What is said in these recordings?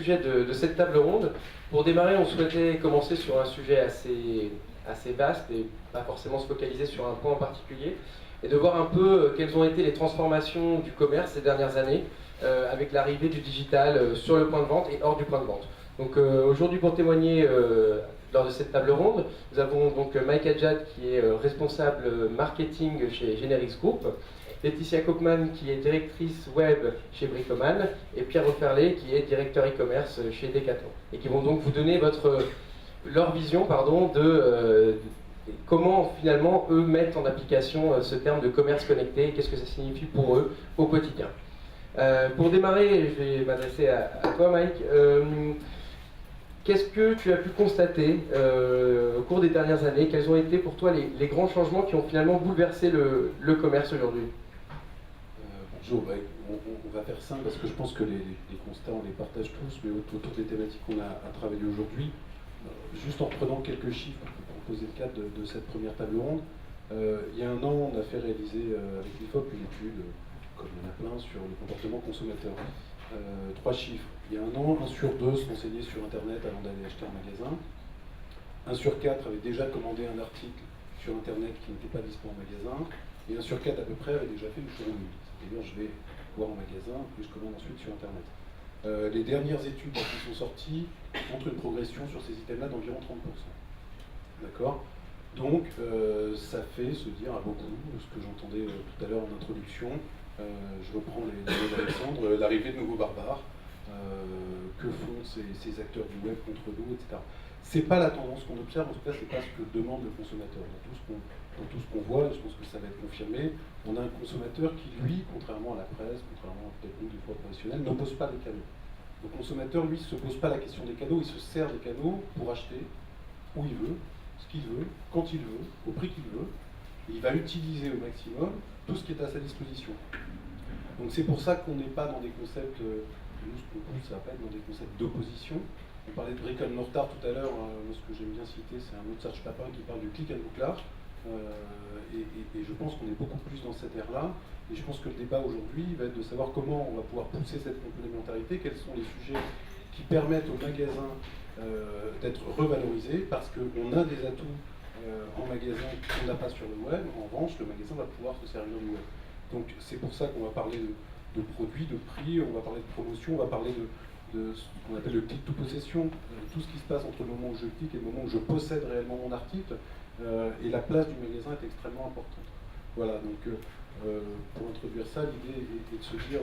sujet de cette table ronde. Pour démarrer, on souhaitait commencer sur un sujet assez vaste et pas forcément se focaliser sur un point en particulier, et de voir un peu quelles ont été les transformations du commerce ces dernières années, avec l'arrivée du digital sur le point de vente et hors du point de vente. Donc aujourd'hui, pour témoigner lors de cette table ronde, nous avons donc Mike Adjad qui est responsable marketing chez Generix Group, Laetitia Koopman qui est directrice web chez Bricoman, et Pierre Auferlet qui est directeur e-commerce chez Decathlon, et qui vont donc vous donner leur vision de comment finalement eux mettent en application ce terme de commerce connecté et qu'est-ce que ça signifie pour eux au quotidien. Pour démarrer, je vais m'adresser à toi Mike. Qu'est-ce que tu as pu constater au cours des dernières années? Quels ont été pour toi les grands changements qui ont finalement bouleversé le commerce aujourd'hui? Bonjour, on va faire simple parce que je pense que les constats on les partage tous, mais autour des thématiques qu'on a à travailler aujourd'hui, juste en prenant quelques chiffres pour poser le cadre de cette première table ronde, il y a un an on a fait réaliser avec l'IFOP une étude, comme il y en a plein, sur le comportement consommateur. 3 chiffres. Il y a un an, 1 sur 2 se renseignait sur Internet avant d'aller acheter un magasin. 1 sur 4 avait déjà commandé un article sur Internet qui n'était pas disponible en magasin. Et 1 sur 4 à peu près avait déjà fait le showroom. C'est-à-dire, je vais voir en magasin, puis je commande ensuite sur Internet. Les dernières études qui sont sorties montrent une progression sur ces items-là d'environ 30%. D'accord? Donc, ça fait se dire à beaucoup, ce que j'entendais tout à l'heure en introduction, je reprends les mots d'Alexandre, l'arrivée de nouveaux barbares, que font ces acteurs du web contre nous, etc. C'est pas la tendance qu'on observe, en tout cas c'est pas ce que demande le consommateur. Dans tout ce qu'on voit, je pense que ça va être confirmé, on a un consommateur qui, lui, contrairement à la presse, contrairement à peut-être nous des fois professionnels, ne pose pas des canaux. Le consommateur, lui, ne se pose pas la question des canaux, il se sert des canaux pour acheter où il veut, ce qu'il veut, quand il veut, au prix qu'il veut, et il va utiliser au maximum tout ce qui est à sa disposition. Donc c'est pour ça qu'on n'est pas dans des concepts, nous ce qu'on pousse, ça va pas être dans des concepts d'opposition. On parlait de brick and mortar tout à l'heure, ce que j'aime bien citer, c'est un autre Serge Papin qui parle du click and bouclage. Et je pense qu'on est beaucoup plus dans cette ère-là. Et je pense que le débat aujourd'hui va être de savoir comment on va pouvoir pousser cette complémentarité, quels sont les sujets qui permettent aux magasins d'être revalorisés, parce qu'on a des atouts en magasin qu'on n'a pas sur le web. En revanche, le magasin va pouvoir se servir du web. Donc c'est pour ça qu'on va parler de produits, de prix, on va parler de promotion, on va parler de ce qu'on appelle le click to possession, tout ce qui se passe entre le moment où je clique et le moment où je possède réellement mon article, et la place du magasin est extrêmement importante. Voilà, donc pour introduire ça, l'idée est de se dire,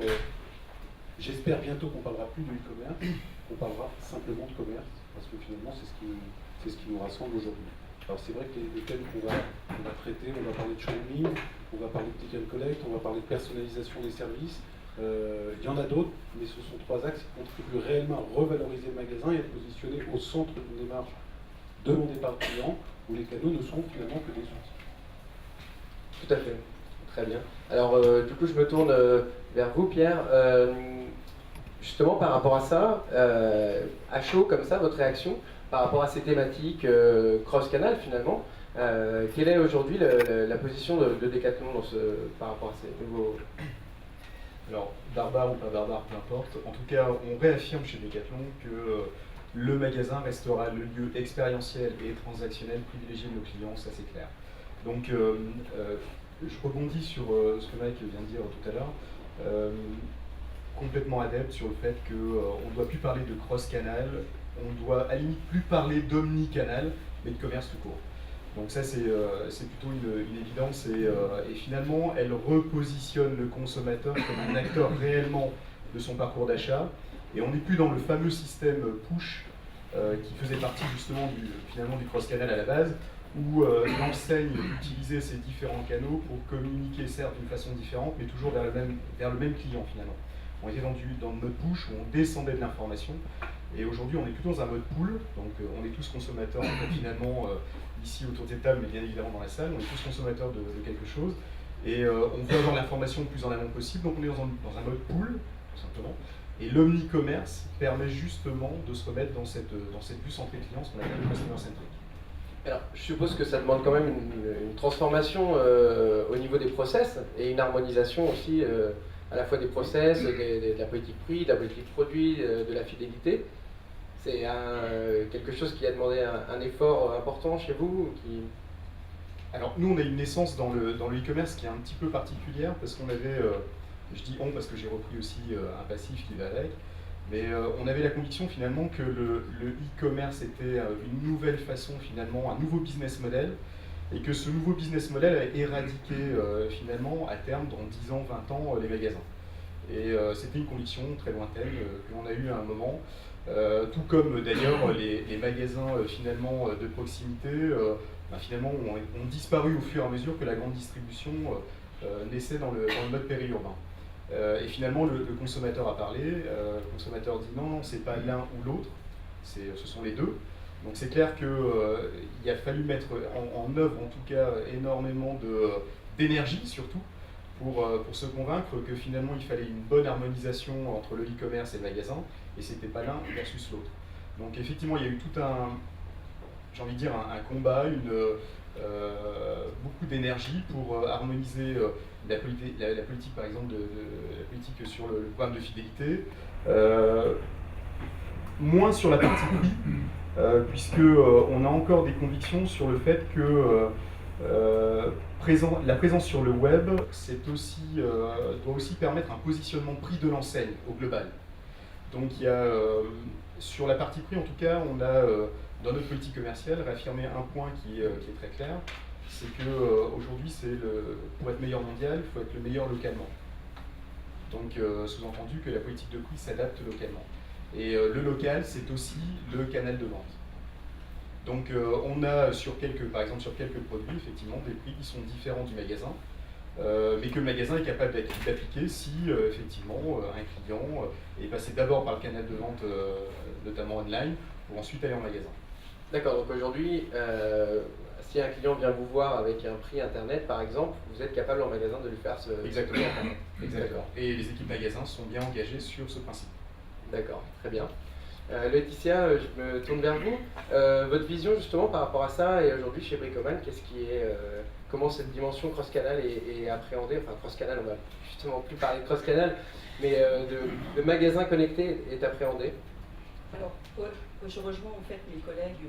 j'espère bientôt qu'on ne parlera plus de e-commerce, qu'on parlera simplement de commerce, parce que finalement c'est ce qui nous rassemble aujourd'hui. Alors c'est vrai que les thèmes qu'on va traiter, on va parler de showrooming, on va parler de click and collect, on va parler de personnalisation des services. Il y en a d'autres, mais ce sont 3 axes qui contribuent réellement à revaloriser le magasin et à le positionner au centre d'une démarche demandée par le client, où les canaux ne sont finalement que des outils. Tout à fait, très bien. Alors du coup je me tourne vers vous Pierre. Justement par rapport à ça, à chaud comme ça, votre réaction par rapport à ces thématiques cross-canal finalement, quelle est aujourd'hui la position de Decathlon par rapport à ces nouveaux... Alors, barbare ou pas barbare, peu importe. En tout cas, on réaffirme chez Decathlon que le magasin restera le lieu expérientiel et transactionnel privilégié de nos clients, ça c'est clair. Donc, je rebondis sur ce que Mike vient de dire tout à l'heure. Complètement adepte sur le fait qu'on ne doit plus parler de cross-canal, on doit à la limite plus parler d'omni-canal, mais de commerce tout court. Donc ça c'est plutôt une évidence et finalement elle repositionne le consommateur comme un acteur réellement de son parcours d'achat et on n'est plus dans le fameux système push qui faisait partie justement du cross-canal à la base où l'enseigne utilisait ces différents canaux pour communiquer certes d'une façon différente mais toujours vers le même client finalement. On était dans le mode push où on descendait de l'information et aujourd'hui on est plutôt dans un mode pull, donc on est tous consommateurs en fait, finalement ici autour de cette table mais bien évidemment dans la salle, on est tous consommateurs de quelque chose et on veut avoir l'information le plus en amont possible, donc on est dans un mode pull tout simplement et l'omni-commerce permet justement de se remettre dans cette vue centrée client, ce qu'on appelle le customer centric. Alors, je suppose que ça demande quand même une transformation au niveau des process et une harmonisation aussi à la fois des process, de la politique prix, de la politique produit, de la fidélité. C'est quelque chose qui a demandé un effort important chez vous Alors nous, on a une naissance dans le e-commerce qui est un petit peu particulière parce qu'on avait, je dis on parce que j'ai repris aussi un passif qui va avec, mais on avait la conviction finalement que le e-commerce était une nouvelle façon finalement, un nouveau business model, et que ce nouveau business model a éradiqué finalement à terme, dans 10 ans, 20 ans, les magasins. Et c'était une conviction très lointaine que l'on a eue à un moment, tout comme d'ailleurs les magasins finalement de proximité finalement ont disparu au fur et à mesure que la grande distribution naissait dans le mode périurbain. Et finalement le consommateur a parlé, le consommateur dit non, c'est pas l'un ou l'autre, ce sont les deux. Donc c'est clair qu'il a fallu mettre en œuvre en tout cas énormément d'énergie surtout pour se convaincre que finalement il fallait une bonne harmonisation entre le e-commerce et le magasin, et c'était pas l'un versus l'autre. Donc effectivement il y a eu tout j'ai envie de dire un combat, beaucoup d'énergie pour harmoniser la politique par exemple la politique sur le programme de fidélité, moins sur la partie prix, puisqu'on a encore des convictions sur le fait que la présence sur le web doit aussi permettre un positionnement prix de l'enseigne au global. Donc il y a, sur la partie prix en tout cas, on a dans notre politique commerciale réaffirmé un point qui est très clair, c'est qu'aujourd'hui pour être meilleur mondial, il faut être le meilleur localement. Donc sous-entendu que la politique de prix s'adapte localement. Et le local, c'est aussi le canal de vente. Donc on a par exemple sur quelques produits, effectivement, des prix qui sont différents du magasin, mais que le magasin est capable d'appliquer si effectivement un client est passé d'abord par le canal de vente, notamment online, pour ensuite aller en magasin. D'accord, donc aujourd'hui, si un client vient vous voir avec un prix internet par exemple, vous êtes capable en magasin de lui faire ce Exactement. prix internet. Exactement. Et les équipes magasins sont bien engagées sur ce principe. D'accord, très bien. Laetitia, je me tourne vers vous. Votre vision justement par rapport à ça, et aujourd'hui chez Bricoman, comment cette dimension cross-canal est appréhendée, enfin cross-canal, on va justement plus parler de cross-canal, mais de magasin connecté est appréhendée? Alors, je rejoins en fait mes collègues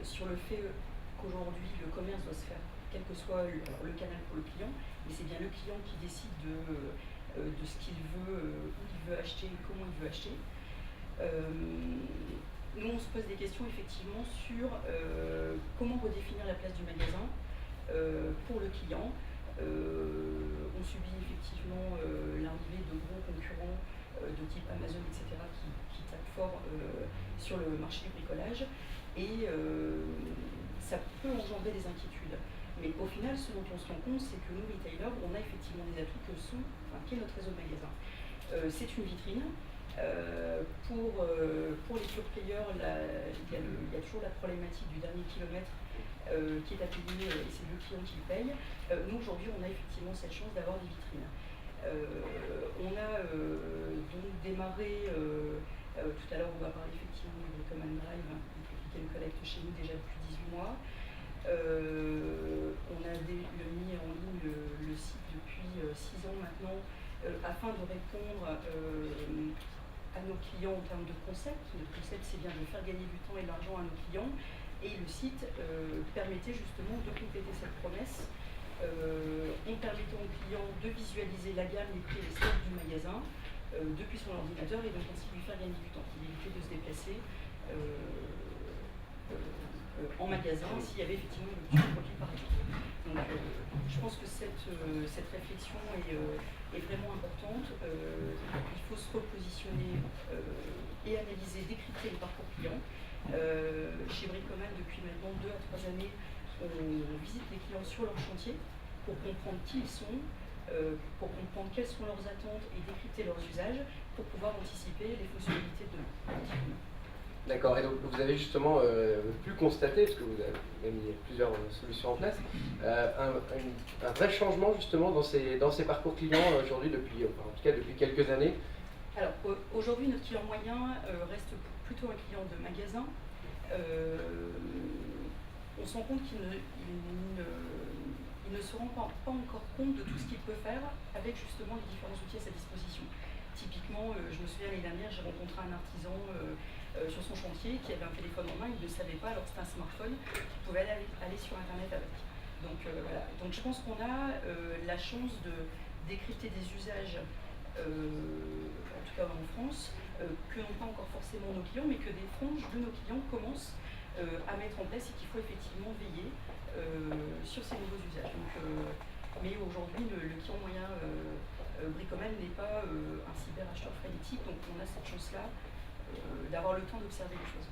sur le fait qu'aujourd'hui le commerce doit se faire, quel que soit le canal pour le client, mais c'est bien le client qui décide de ce qu'il veut, où il veut acheter, comment il veut acheter. Nous, on se pose des questions effectivement sur comment redéfinir la place du magasin pour le client. On subit effectivement l'arrivée de gros concurrents de type Amazon, etc., qui tapent fort sur le marché du bricolage, et ça peut engendrer des inquiétudes. Mais au final, ce dont on se rend compte, c'est que nous, retailers, on a effectivement des atouts qu'est notre réseau de magasins. C'est une vitrine. Pour les pure players, il y a toujours la problématique du dernier kilomètre qui est à payer, et c'est le client qui le paye. Nous, aujourd'hui, on a effectivement cette chance d'avoir des vitrines. On a donc démarré, tout à l'heure on va parler effectivement du Command Drive, qui est une collecte chez nous déjà depuis 18 mois. On a mis en ligne le site depuis 6 ans maintenant, afin de répondre à nos clients en termes de concept. Le concept, c'est bien de faire gagner du temps et de l'argent à nos clients, et le site permettait justement de compléter cette promesse en permettant au client de visualiser la gamme, les prix et les stocks du magasin depuis son ordinateur, et donc ainsi lui faire gagner du temps, qu'il évitait de se déplacer en magasin s'il y avait effectivement le petit produit par exemple. Donc je pense que cette réflexion est vraiment importante. Il faut se repositionner et analyser, décrypter le parcours client. Chez Bricoman, depuis maintenant 2 à 3 années, on visite les clients sur leur chantier pour comprendre qui ils sont, pour comprendre quelles sont leurs attentes et décrypter leurs usages pour pouvoir anticiper les fonctionnalités de demain. D'accord, et donc vous avez justement pu constater, parce que vous avez mis plusieurs solutions en place, un vrai changement justement dans ces parcours clients aujourd'hui, en tout cas depuis quelques années. Alors aujourd'hui, notre client moyen reste plutôt un client de magasin. On se rend compte qu'il il ne se rend pas encore compte de tout ce qu'il peut faire avec justement les différents outils à sa disposition. Typiquement, je me souviens l'année dernière, j'ai rencontré un artisan sur son chantier qui avait un téléphone en main, il ne le savait pas, alors c'était un smartphone, il pouvait aller sur Internet avec. Donc voilà, donc je pense qu'on a la chance de décrypter des usages, en tout cas en France, que n'ont pas encore forcément nos clients, mais que des franges de nos clients commencent à mettre en place et qu'il faut effectivement veiller sur ces nouveaux usages. Donc, mais aujourd'hui, le client moyen bricoman n'est pas un cyberacheteur frénétique, donc on a cette chance-là d'avoir le temps d'observer les choses.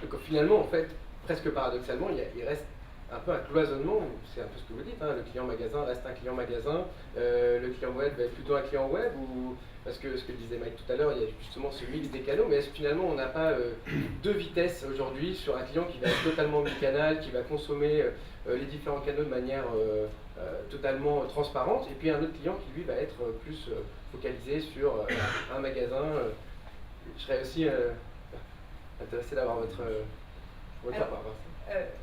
Donc finalement, en fait, presque paradoxalement, il reste un peu un cloisonnement, c'est un peu ce que vous dites, hein, le client magasin reste un client magasin, le client web va être plutôt un client web, ou parce que ce que disait Mike tout à l'heure, il y a justement ce mix des canaux, mais est-ce que finalement on n'a pas deux vitesses aujourd'hui sur un client qui va être totalement omnicanal, qui va consommer les différents canaux de manière totalement transparente, et puis un autre client qui lui va être plus focalisé sur un magasin. Je serais aussi intéressé d'avoir votre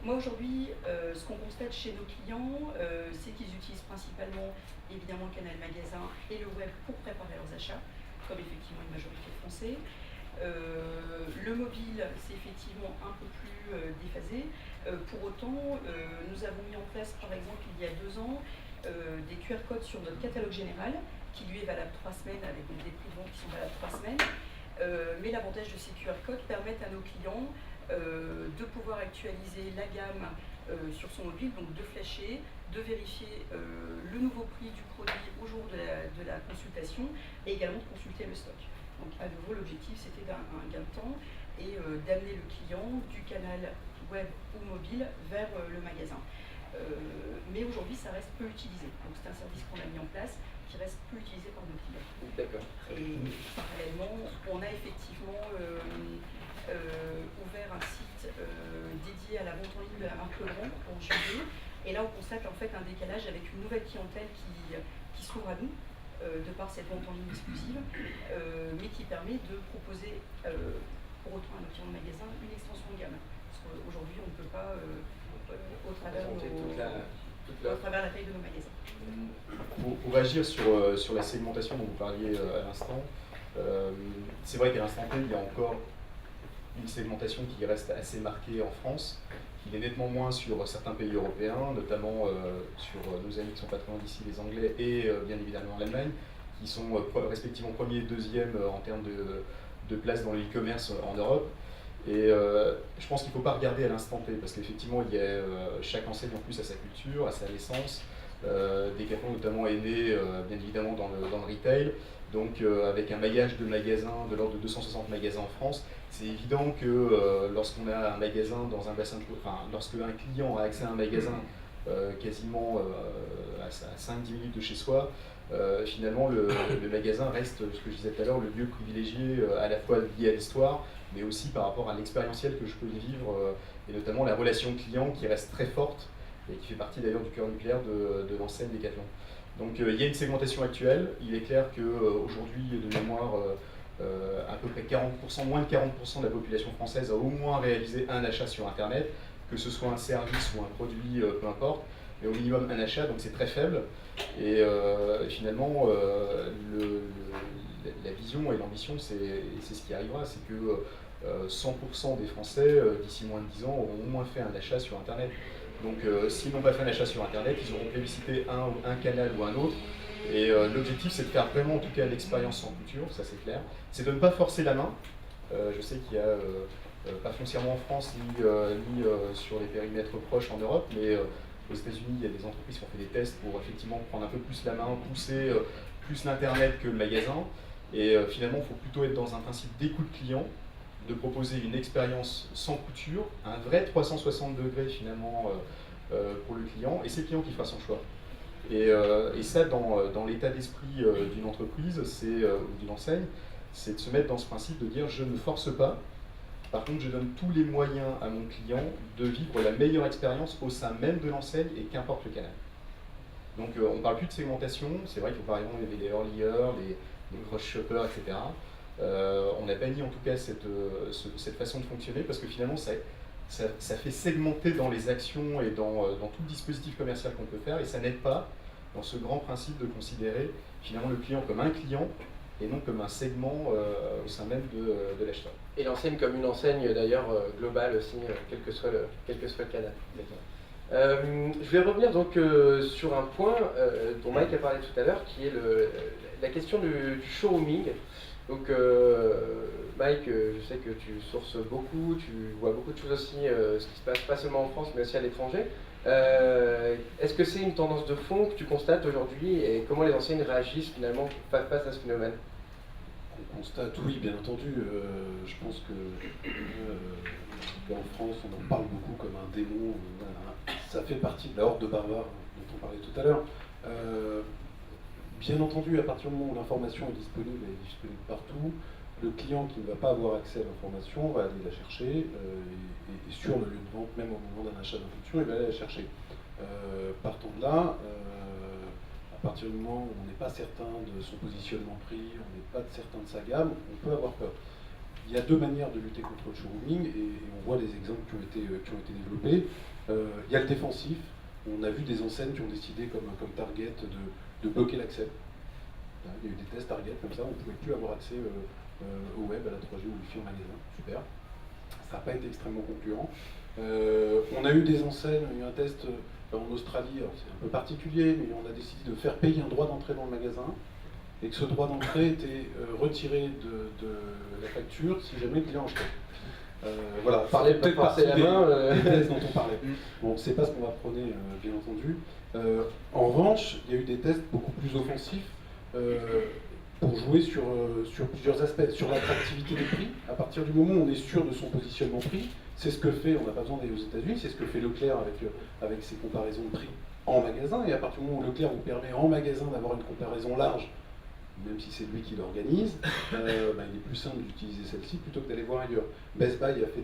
moi aujourd'hui, ce qu'on constate chez nos clients, c'est qu'ils utilisent principalement évidemment le canal magasin et le web pour préparer leurs achats, comme effectivement une majorité de Français. Le mobile, c'est effectivement un peu plus déphasé. Pour autant, nous avons mis en place, par exemple, il y a 2 ans, des QR codes sur notre catalogue général, qui lui est valable 3 semaines, avec des prix de vente qui sont valables 3 semaines. Mais l'avantage de ces QR codes permettent à nos clients de pouvoir actualiser la gamme sur son mobile, donc de flasher, de vérifier le nouveau prix du produit au jour de la consultation et également de consulter le stock. Donc à nouveau, l'objectif c'était un gain de temps et d'amener le client du canal web ou mobile vers le magasin. Mais aujourd'hui, ça reste peu utilisé. Donc c'est un service qu'on a mis en place qui reste peu utilisé par nos clients. D'accord. Et parallèlement, on a effectivement ouvert un site dédié à la vente en ligne de la marque Legrand en juillet. Et là, on constate en fait un décalage avec une nouvelle clientèle qui s'ouvre à nous, de par cette vente en ligne exclusive, mais qui permet de proposer pour autant à nos clients de magasin une extension de gamme. Parce qu'aujourd'hui, on ne peut pas, au travers la taille de nos magasins. Pour agir sur la segmentation dont vous parliez à l'instant, c'est vrai qu'à l'instant T, il y a encore une segmentation qui reste assez marquée en France, qui est nettement moins sur certains pays européens, notamment sur nos amis qui sont pas très loin d'ici, les Anglais, et bien évidemment l'Allemagne, qui sont respectivement premier et deuxième en termes de place dans le e-commerce en Europe. Et je pense qu'il ne faut pas regarder à l'instant T, parce qu'effectivement, chaque enseigne en plus a sa culture, a sa naissance. Decathlon notamment est né bien évidemment dans le retail, donc avec un maillage de magasins de l'ordre de 260 magasins en France. C'est évident que lorsqu'on a un magasin dans un bassin de lorsque un client a accès à un magasin quasiment à 5-10 minutes de chez soi, finalement le magasin reste, ce que je disais tout à l'heure, le lieu privilégié à la fois lié à l'histoire, mais aussi par rapport à l'expérientiel que je peux y vivre, et notamment la relation client qui reste très forte et qui fait partie d'ailleurs du cœur nucléaire de l'enseigne Decathlon. Donc il y a une segmentation actuelle. Il est clair qu'aujourd'hui, de mémoire, à peu près 40%, moins de 40% de la population française a au moins réalisé un achat sur Internet, que ce soit un service ou un produit, peu importe, mais au minimum un achat, donc c'est très faible. Et finalement, la vision et l'ambition, c'est ce qui arrivera, c'est que 100% des Français, d'ici moins de 10 ans, auront au moins fait un achat sur Internet. Donc s'ils n'ont pas fait un achat sur Internet, ils auront plébiscité un canal ou un autre. Et l'objectif, c'est de faire vraiment, en tout cas, l'expérience sans couture, ça c'est clair. C'est de ne pas forcer la main. Je sais qu'il y a, pas foncièrement en France, ni sur les périmètres proches en Europe, mais aux États-Unis, il y a des entreprises qui ont fait des tests pour effectivement prendre un peu plus la main, pousser plus l'Internet que le magasin. Et finalement, il faut plutôt être dans un principe d'écoute client, de proposer une expérience sans couture, un vrai 360 degrés finalement pour le client, et c'est le client qui fera son choix. Et ça, dans l'état d'esprit d'une entreprise ou d'une enseigne, c'est de se mettre dans ce principe de dire je ne force pas, par contre je donne tous les moyens à mon client de vivre la meilleure expérience au sein même de l'enseigne et qu'importe le canal. Donc on ne parle plus de segmentation, c'est vrai qu'il faut par exemple les earliers, les cross-shoppers, etc. On a banni en tout cas cette façon de fonctionner parce que finalement ça fait segmenter dans les actions et dans tout le dispositif commercial qu'on peut faire, et ça n'aide pas dans ce grand principe de considérer finalement le client comme un client et non comme un segment au sein même de l'acheteur. Et l'enseigne comme une enseigne d'ailleurs globale aussi, quel que soit le canal. Je vais revenir donc sur un point dont Mike a parlé tout à l'heure, qui est la question du showrooming. Donc Mike, je sais que tu sources beaucoup, tu vois beaucoup de choses aussi, ce qui se passe pas seulement en France mais aussi à l'étranger. Est-ce que c'est une tendance de fond que tu constates aujourd'hui et comment les enseignes réagissent finalement face à ce phénomène? On constate, oui, bien entendu. Je pense qu'en France, on en parle beaucoup comme un démon. Voilà. Ça fait partie de la horde de barbares dont on parlait tout à l'heure. Bien entendu, à partir du moment où l'information est disponible, elle est disponible partout. Le client qui ne va pas avoir accès à l'information va aller la chercher et sur le lieu de vente, même au moment d'un achat d'impulsion, il va aller la chercher. Partant de là, à partir du moment où on n'est pas certain de son positionnement prix, on n'est pas certain de sa gamme, on peut avoir peur. Il y a deux manières de lutter contre le showrooming et on voit les exemples qui ont été développés. Il y a le défensif. On a vu des enseignes qui ont décidé, comme Target, de bloquer l'accès. Il y a eu des tests Target comme ça, on ne pouvait plus avoir accès au web, à la 3G ou Wi-Fi en magasin. Super. Ça n'a pas été extrêmement concluant. On a eu des enseignes, il y a eu un test en Australie, c'est un peu particulier, mais on a décidé de faire payer un droit d'entrée dans le magasin et que ce droit d'entrée était retiré de la facture si jamais le client achetait. Voilà, Parlez pas forcer la main. Des tests dont on parlait. Bon, c'est pas ce qu'on va prôner, bien entendu. En revanche, il y a eu des tests beaucoup plus offensifs pour jouer sur plusieurs aspects, sur l'attractivité des prix. À partir du moment où on est sûr de son positionnement prix, c'est ce que fait, on n'a pas besoin d'aller aux États-Unis, c'est ce que fait Leclerc avec ses comparaisons de prix en magasin. Et à partir du moment où Leclerc vous permet en magasin d'avoir une comparaison large, même si c'est lui qui l'organise, il est plus simple d'utiliser celle-ci plutôt que d'aller voir ailleurs. Best Buy a fait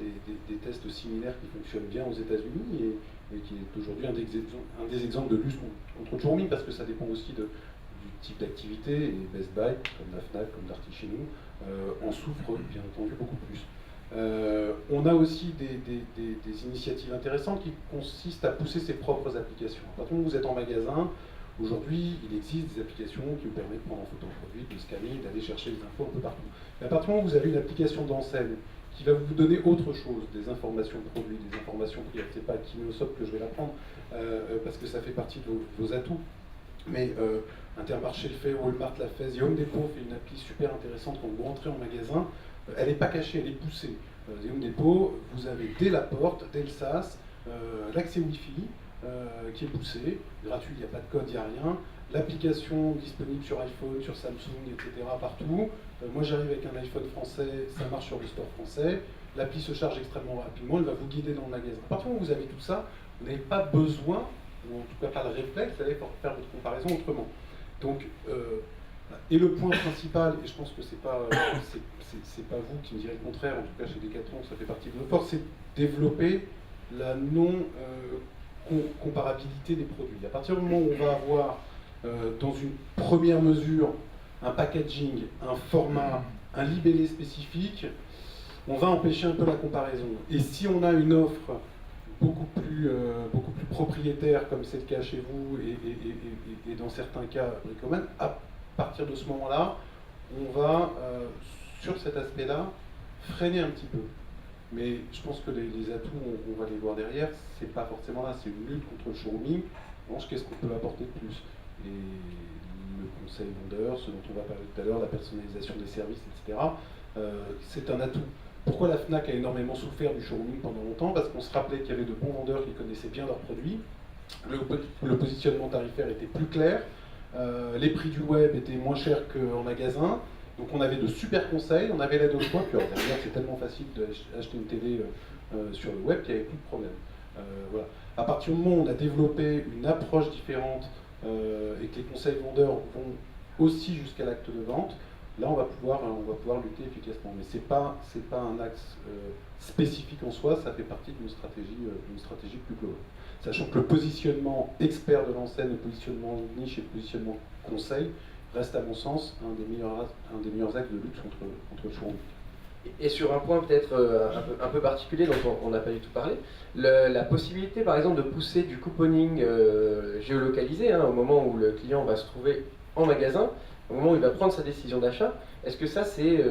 des tests similaires qui fonctionnent bien aux États-Unis et qui est aujourd'hui un des exemples de lutte contre le showrooming, parce que ça dépend aussi du type d'activité, et Best Buy, comme la Fnac, comme Darty chez nous, en souffrent bien entendu beaucoup plus. On a aussi des initiatives intéressantes qui consistent à pousser ses propres applications. À partir du moment où vous êtes en magasin, aujourd'hui, il existe des applications qui vous permettent de prendre en photo un produit, de scanner, d'aller chercher les infos un peu partout. Mais à partir du moment où vous avez une application d'enseigne qui va vous donner autre chose, des informations de produits, des informations prix, c'est pas à Kineosop que je vais l'apprendre, parce que ça fait partie de vos atouts. Mais Intermarché le fait, Walmart l'a fait, The Home Depot fait une appli super intéressante quand vous rentrez en magasin. Elle n'est pas cachée, elle est poussée. The Home Depot, vous avez dès la porte, dès le SaaS, l'accès Wi-Fi qui est poussé, gratuit, il n'y a pas de code, il n'y a rien. L'application disponible sur iPhone, sur Samsung, etc. partout. Moi j'arrive avec un iPhone français, ça marche sur le store français. L'appli se charge extrêmement rapidement, elle va vous guider dans le magasin. À partir du moment où vous avez tout ça, vous n'avez pas besoin, ou en tout cas pas le réflexe, d'aller faire votre comparaison autrement. Donc, et le point principal, et je pense que c'est pas vous qui me direz le contraire, en tout cas chez Decathlon, ça fait partie de nos forces, c'est développer la non-comparabilité des produits. À partir du moment où on va avoir, dans une première mesure, un packaging, un format, un libellé spécifique, on va empêcher un peu la comparaison. Et si on a une offre beaucoup plus propriétaire, comme c'est le cas chez vous, et dans certains cas bricoman, à partir de ce moment-là, on va, sur cet aspect-là, freiner un petit peu. Mais je pense que les atouts, on va les voir derrière, c'est pas forcément là, c'est une lutte contre le showrooming. En revanche, qu'est-ce qu'on peut apporter de plus? Le conseil vendeur, ce dont on va parler tout à l'heure, la personnalisation des services, etc. C'est un atout. Pourquoi la Fnac a énormément souffert du showrooming pendant longtemps? Parce qu'on se rappelait qu'il y avait de bons vendeurs qui connaissaient bien leurs produits, le positionnement tarifaire était plus clair, les prix du web étaient moins chers qu'en magasin, donc on avait de super conseils, on avait l'aide au choix, puis alors derrière c'est tellement facile d'acheter une télé sur le web qu'il n'y avait plus de problème. Voilà. À partir du moment où on a développé une approche différente et que les conseils vendeurs vont aussi jusqu'à l'acte de vente, là, on va pouvoir lutter efficacement. Mais c'est pas un axe spécifique en soi, ça fait partie d'une stratégie plus globale. Sachant que le positionnement expert de l'enseigne, le positionnement niche et le positionnement conseil reste, à mon sens, un des meilleurs axes de lutte contre le showrooming. Et sur un point peut-être un peu particulier dont on n'a pas du tout parlé, la possibilité par exemple de pousser du couponing géolocalisé au moment où le client va se trouver en magasin, au moment où il va prendre sa décision d'achat, est-ce que ça c'est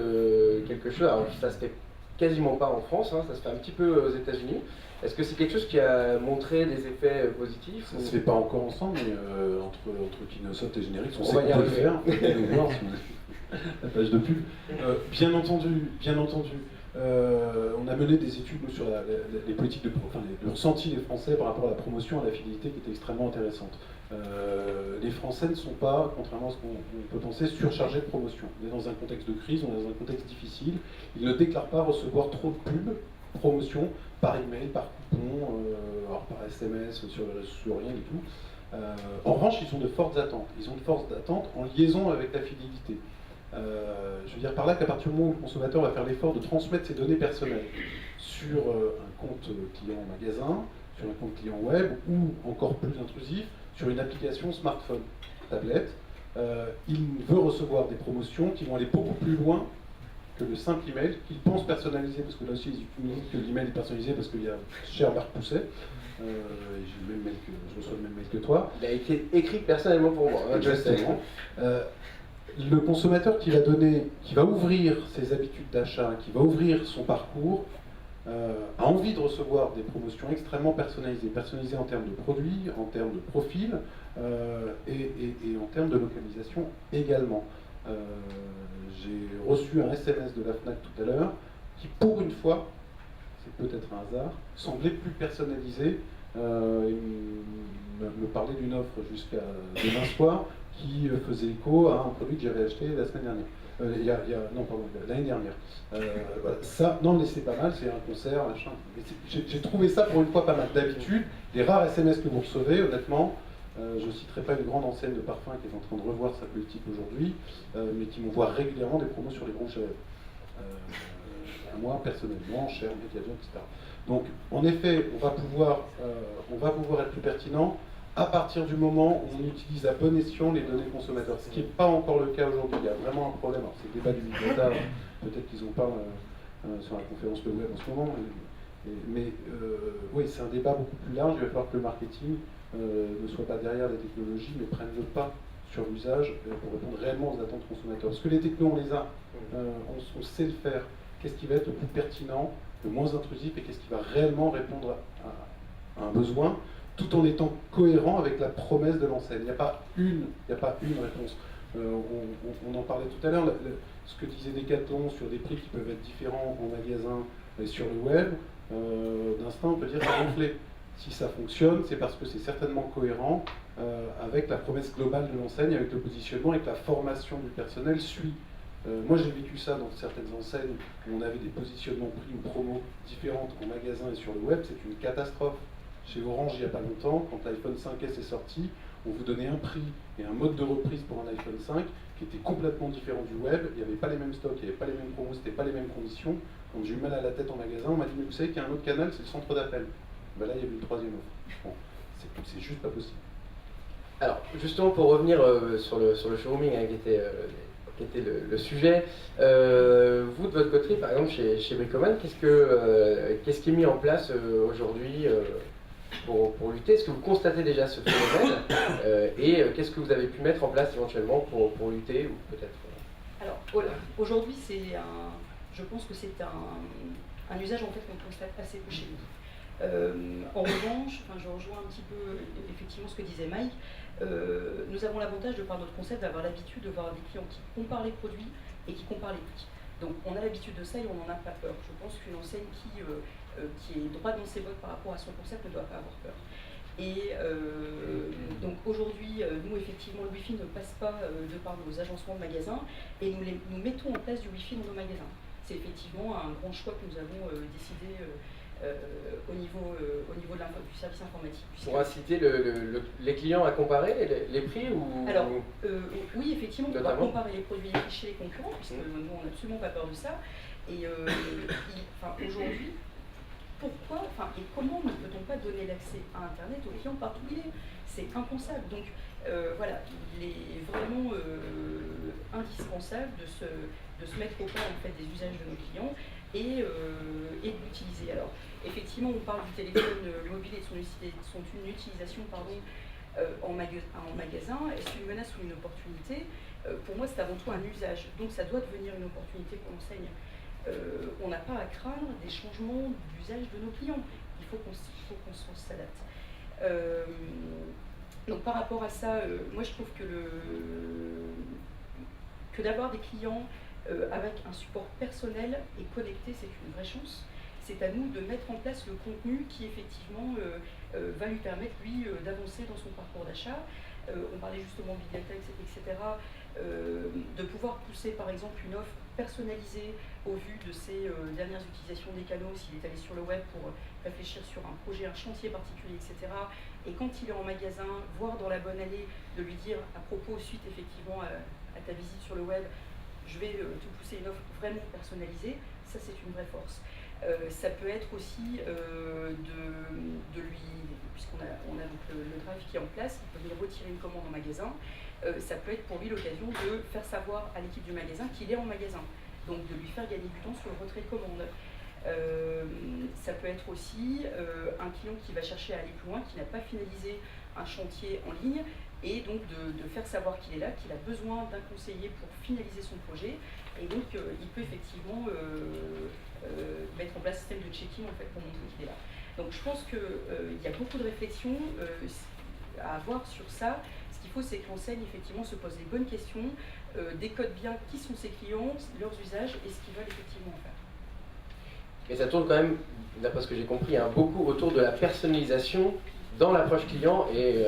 quelque chose, alors ça se fait quasiment pas en France, ça se fait un petit peu aux États-Unis. Est-ce que c'est quelque chose qui a montré des effets positifs Ça ne se fait pas encore ensemble, mais entre Kinosoft et Générique, on On sait va qu'on y peut le arriver. faire. Venez nous voir si vous avez la page de pub. Bien entendu, on a mené des études nous, sur les politiques le ressenti des Français par rapport à la promotion, à la fidélité, qui était extrêmement intéressante. Les Français ne sont pas, contrairement à ce qu'on peut penser, surchargés de promotion. On est dans un contexte de crise, on est dans un contexte difficile. Ils ne déclarent pas recevoir trop de pubs, promotion, par email, par coupon, alors par SMS, sur rien du tout. En revanche, ils ont de fortes attentes. Ils ont de fortes attentes en liaison avec la fidélité. Je veux dire par là qu'à partir du moment où le consommateur va faire l'effort de transmettre ses données personnelles sur un compte client magasin, sur un compte client web, ou encore plus intrusif, sur une application smartphone, tablette, il veut recevoir des promotions qui vont aller beaucoup plus loin que le simple email, qu'il pense personnalisé, parce que là aussi ils nous disent que l'email est personnalisé parce qu'il y a cher Marc Pousset, et je reçois le même mail que toi. Il a été écrit personnellement pour moi, je sais. Le consommateur qui va ouvrir ses habitudes d'achat, qui va ouvrir son parcours, a envie de recevoir des promotions extrêmement personnalisées en termes de produits, en termes de profil et en termes de localisation également. J'ai reçu un SMS de la FNAC tout à l'heure qui, pour une fois, c'est peut-être un hasard, semblait plus personnalisé. Il me parlait d'une offre jusqu'à demain soir qui faisait écho à un produit que j'avais acheté la semaine dernière. L'année dernière. Voilà. Ça, non, mais c'est pas mal, c'est un concert, machin. J'ai trouvé ça pour une fois pas mal. D'habitude, les rares SMS que vous recevez, honnêtement, je ne citerai pas une grande enseigne de parfum qui est en train de revoir sa politique aujourd'hui, mais qui m'envoie régulièrement des promos sur les rouges à lèvres. Moi, personnellement, cher, Mediavision, etc. Donc, en effet, on va pouvoir être plus pertinent à partir du moment où on utilise à bon escient les données consommateurs, ce qui n'est pas encore le cas aujourd'hui. Il y a vraiment un problème. Alors, c'est le débat du big data, peut-être qu'ils en parlent sur la conférence de web en ce moment, mais oui, c'est un débat beaucoup plus large. Il va falloir que le marketing ne soit pas derrière les technologies, mais prenne le pas sur l'usage pour répondre réellement aux attentes consommateurs. Parce que les technos, on les a, on sait le faire. Qu'est-ce qui va être le plus pertinent, le moins intrusif, et qu'est-ce qui va réellement répondre à un besoin, tout en étant cohérent avec la promesse de l'enseigne. Il n'y a pas une réponse. On en parlait tout à l'heure, ce que disait Decathlon sur des prix qui peuvent être différents en magasin et sur le web, d'instinct on peut dire que c'est gonflé. Si ça fonctionne, c'est parce que c'est certainement cohérent avec la promesse globale de l'enseigne, avec le positionnement et que la formation du personnel suit. Moi j'ai vécu ça dans certaines enseignes où on avait des positionnements prix ou promos différentes en magasin et sur le web, c'est une catastrophe. Chez Orange, il n'y a pas longtemps, quand l'iPhone 5S est sorti, on vous donnait un prix et un mode de reprise pour un iPhone 5 qui était complètement différent du web. Il n'y avait pas les mêmes stocks, il n'y avait pas les mêmes promos, c'était pas les mêmes conditions. Quand j'ai eu mal à la tête en magasin, on m'a dit mais vous savez qu'il y a un autre canal, c'est le centre d'appel. Ben là, il y avait une troisième offre. Bon, c'est juste pas possible. Alors, justement, pour revenir sur le showrooming qui était le sujet, vous, de votre côté, par exemple, chez Bricoman, qu'est-ce qui est mis en place aujourd'hui pour lutter? Est-ce que vous constatez déjà ce phénomène et qu'est-ce que vous avez pu mettre en place éventuellement pour lutter ou peut-être Alors, aujourd'hui, je pense que c'est un usage en fait qu'on constate assez peu chez nous. En revanche, je rejoins un petit peu effectivement ce que disait Mike. Nous avons l'avantage, de par notre concept, d'avoir l'habitude de voir des clients qui comparent les produits et qui comparent les prix. Donc on a l'habitude de ça et on n'en a pas peur. Je pense qu'une enseigne qui est droite dans ses bottes par rapport à son concept ne doit pas avoir peur. Et donc aujourd'hui, nous effectivement, le Wi-Fi ne passe pas de par nos agencements de magasins et nous mettons en place du Wi-Fi dans nos magasins. C'est effectivement un grand choix que nous avons décidé au niveau du service informatique. Pour inciter les clients à comparer les prix ou... Alors, oui, effectivement, on doit notamment comparer les produits chez les concurrents, puisque nous, on n'a absolument pas peur de ça. Et aujourd'hui, pourquoi, et comment ne peut-on pas donner l'accès à Internet aux clients partout où il est? C'est impensable. Donc, voilà, il est vraiment indispensable de se mettre au point en fait, des usages de nos clients et de l'utiliser. Alors, effectivement, on parle du téléphone mobile et de son utilisation en magasin. Est-ce une menace ou une opportunité? Pour moi, c'est avant tout un usage. Donc, ça doit devenir une opportunité pour l'enseigne. On n'a pas à craindre des changements d'usage de nos clients. Il faut qu'on s'adapte. Donc, par rapport à ça, moi, je trouve que d'avoir des clients avec un support personnel et connecté, c'est une vraie chance. C'est à nous de mettre en place le contenu qui effectivement va lui permettre, lui, d'avancer dans son parcours d'achat. On parlait justement Big Data, etc. De pouvoir pousser par exemple une offre personnalisée au vu de ses dernières utilisations des canaux, s'il est allé sur le web pour réfléchir sur un projet, un chantier particulier, etc. Et quand il est en magasin, voir dans la bonne allée, de lui dire à propos, suite effectivement à ta visite sur le web, je vais te pousser une offre vraiment personnalisée, ça c'est une vraie force. Ça peut être aussi de lui, puisqu'on a donc le drive qui est en place, il peut venir retirer une commande en magasin, ça peut être pour lui l'occasion de faire savoir à l'équipe du magasin qu'il est en magasin, donc de lui faire gagner du temps sur le retrait de commande. Ça peut être aussi un client qui va chercher à aller plus loin, qui n'a pas finalisé un chantier en ligne, et donc de faire savoir qu'il est là, qu'il a besoin d'un conseiller pour finaliser son projet, et donc il peut effectivement mettre en place un système de check-in en fait, pour montrer qu'il est là. Donc je pense qu'il y a beaucoup de réflexions à avoir sur ça. Ce qu'il faut, c'est que l'enseigne effectivement se pose les bonnes questions, décode bien qui sont ses clients, leurs usages et ce qu'ils veulent effectivement faire. Et ça tourne quand même, d'après ce que j'ai compris, beaucoup autour de la personnalisation dans l'approche client, et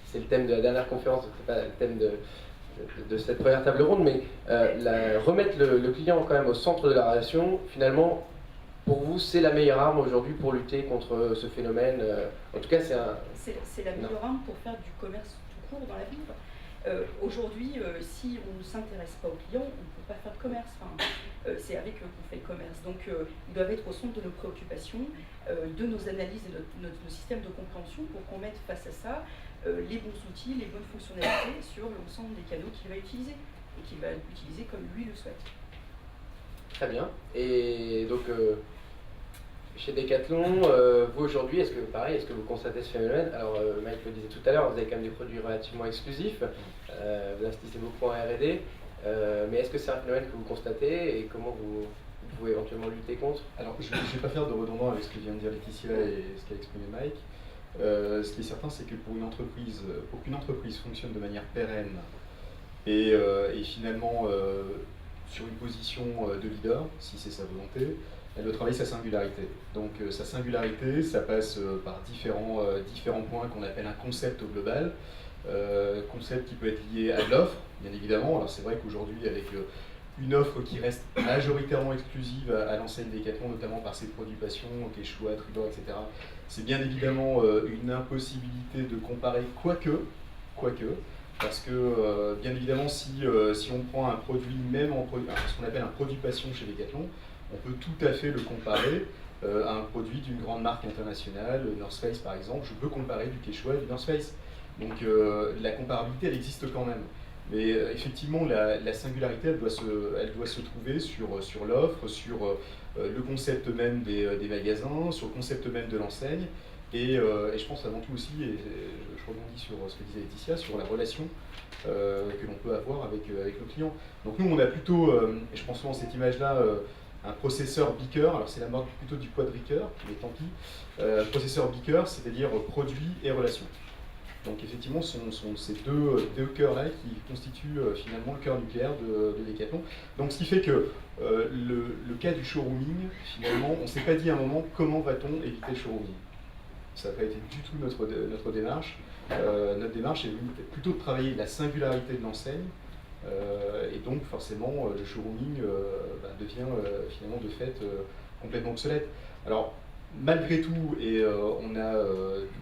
c'est le thème de la dernière conférence, c'est pas le thème de cette première table ronde, mais remettre le client quand même au centre de la relation, finalement, pour vous, c'est la meilleure arme aujourd'hui pour lutter contre ce phénomène. En tout cas, c'est la meilleure arme pour faire du commerce tout court dans la vie. Aujourd'hui, si on ne s'intéresse pas aux clients, on ne peut pas faire de commerce. C'est avec eux qu'on fait le commerce. Donc, ils doivent être au centre de nos préoccupations, de nos analyses et de nos systèmes de compréhension pour qu'on mette face à ça les bons outils, les bonnes fonctionnalités sur l'ensemble des canaux qu'il va utiliser et qu'il va utiliser comme lui le souhaite. Très bien. Et donc, chez Decathlon, vous aujourd'hui, est-ce que vous constatez ce phénomène? Alors, Mike le disait tout à l'heure, vous avez quand même des produits relativement exclusifs, vous investissez beaucoup en R&D, mais est-ce que c'est un phénomène que vous constatez et comment vous pouvez éventuellement lutter contre? Alors, je ne vais pas faire de redondant avec ce que vient de dire Laetitia et ce qu'a exprimé Mike. Ce qui est certain, c'est que pour qu'une entreprise fonctionne de manière pérenne et finalement sur une position de leader, si c'est sa volonté, elle doit travailler sa singularité. Donc sa singularité, ça passe par différents points qu'on appelle un concept global, concept qui peut être lié à l'offre, bien évidemment. Alors c'est vrai qu'aujourd'hui, avec une offre qui reste majoritairement exclusive à l'enseigne Decathlon, notamment par ses produits passion, Quechua, Tribord, etc., c'est bien évidemment une impossibilité de comparer, quoique, parce que bien évidemment, si on prend un produit, ce qu'on appelle un produit passion chez Decathlon, on peut tout à fait le comparer à un produit d'une grande marque internationale, North Face par exemple. Je peux comparer du Quechua et du North Face. Donc la comparabilité, elle existe quand même. Mais effectivement, la singularité, elle doit se trouver sur l'offre, sur le concept même des magasins, sur le concept même de l'enseigne. Et je pense avant tout aussi, et je rebondis sur ce que disait Laetitia, sur la relation que l'on peut avoir avec nos clients. Donc nous, on a plutôt, et je pense souvent à cette image-là, un processeur beaker. Alors c'est la marque plutôt du quadriqueur, mais tant pis. Processeur beaker, c'est-à-dire produit et relation. Donc effectivement, ce sont ces deux cœurs-là qui constituent finalement le cœur nucléaire de Decathlon. Donc ce qui fait que le cas du showrooming, finalement, on ne s'est pas dit à un moment comment va-t-on éviter le showrooming. Ça n'a pas été du tout notre démarche. Notre démarche est plutôt de travailler la singularité de l'enseigne, et donc forcément le showrooming devient finalement de fait complètement obsolète. Alors malgré tout, et on a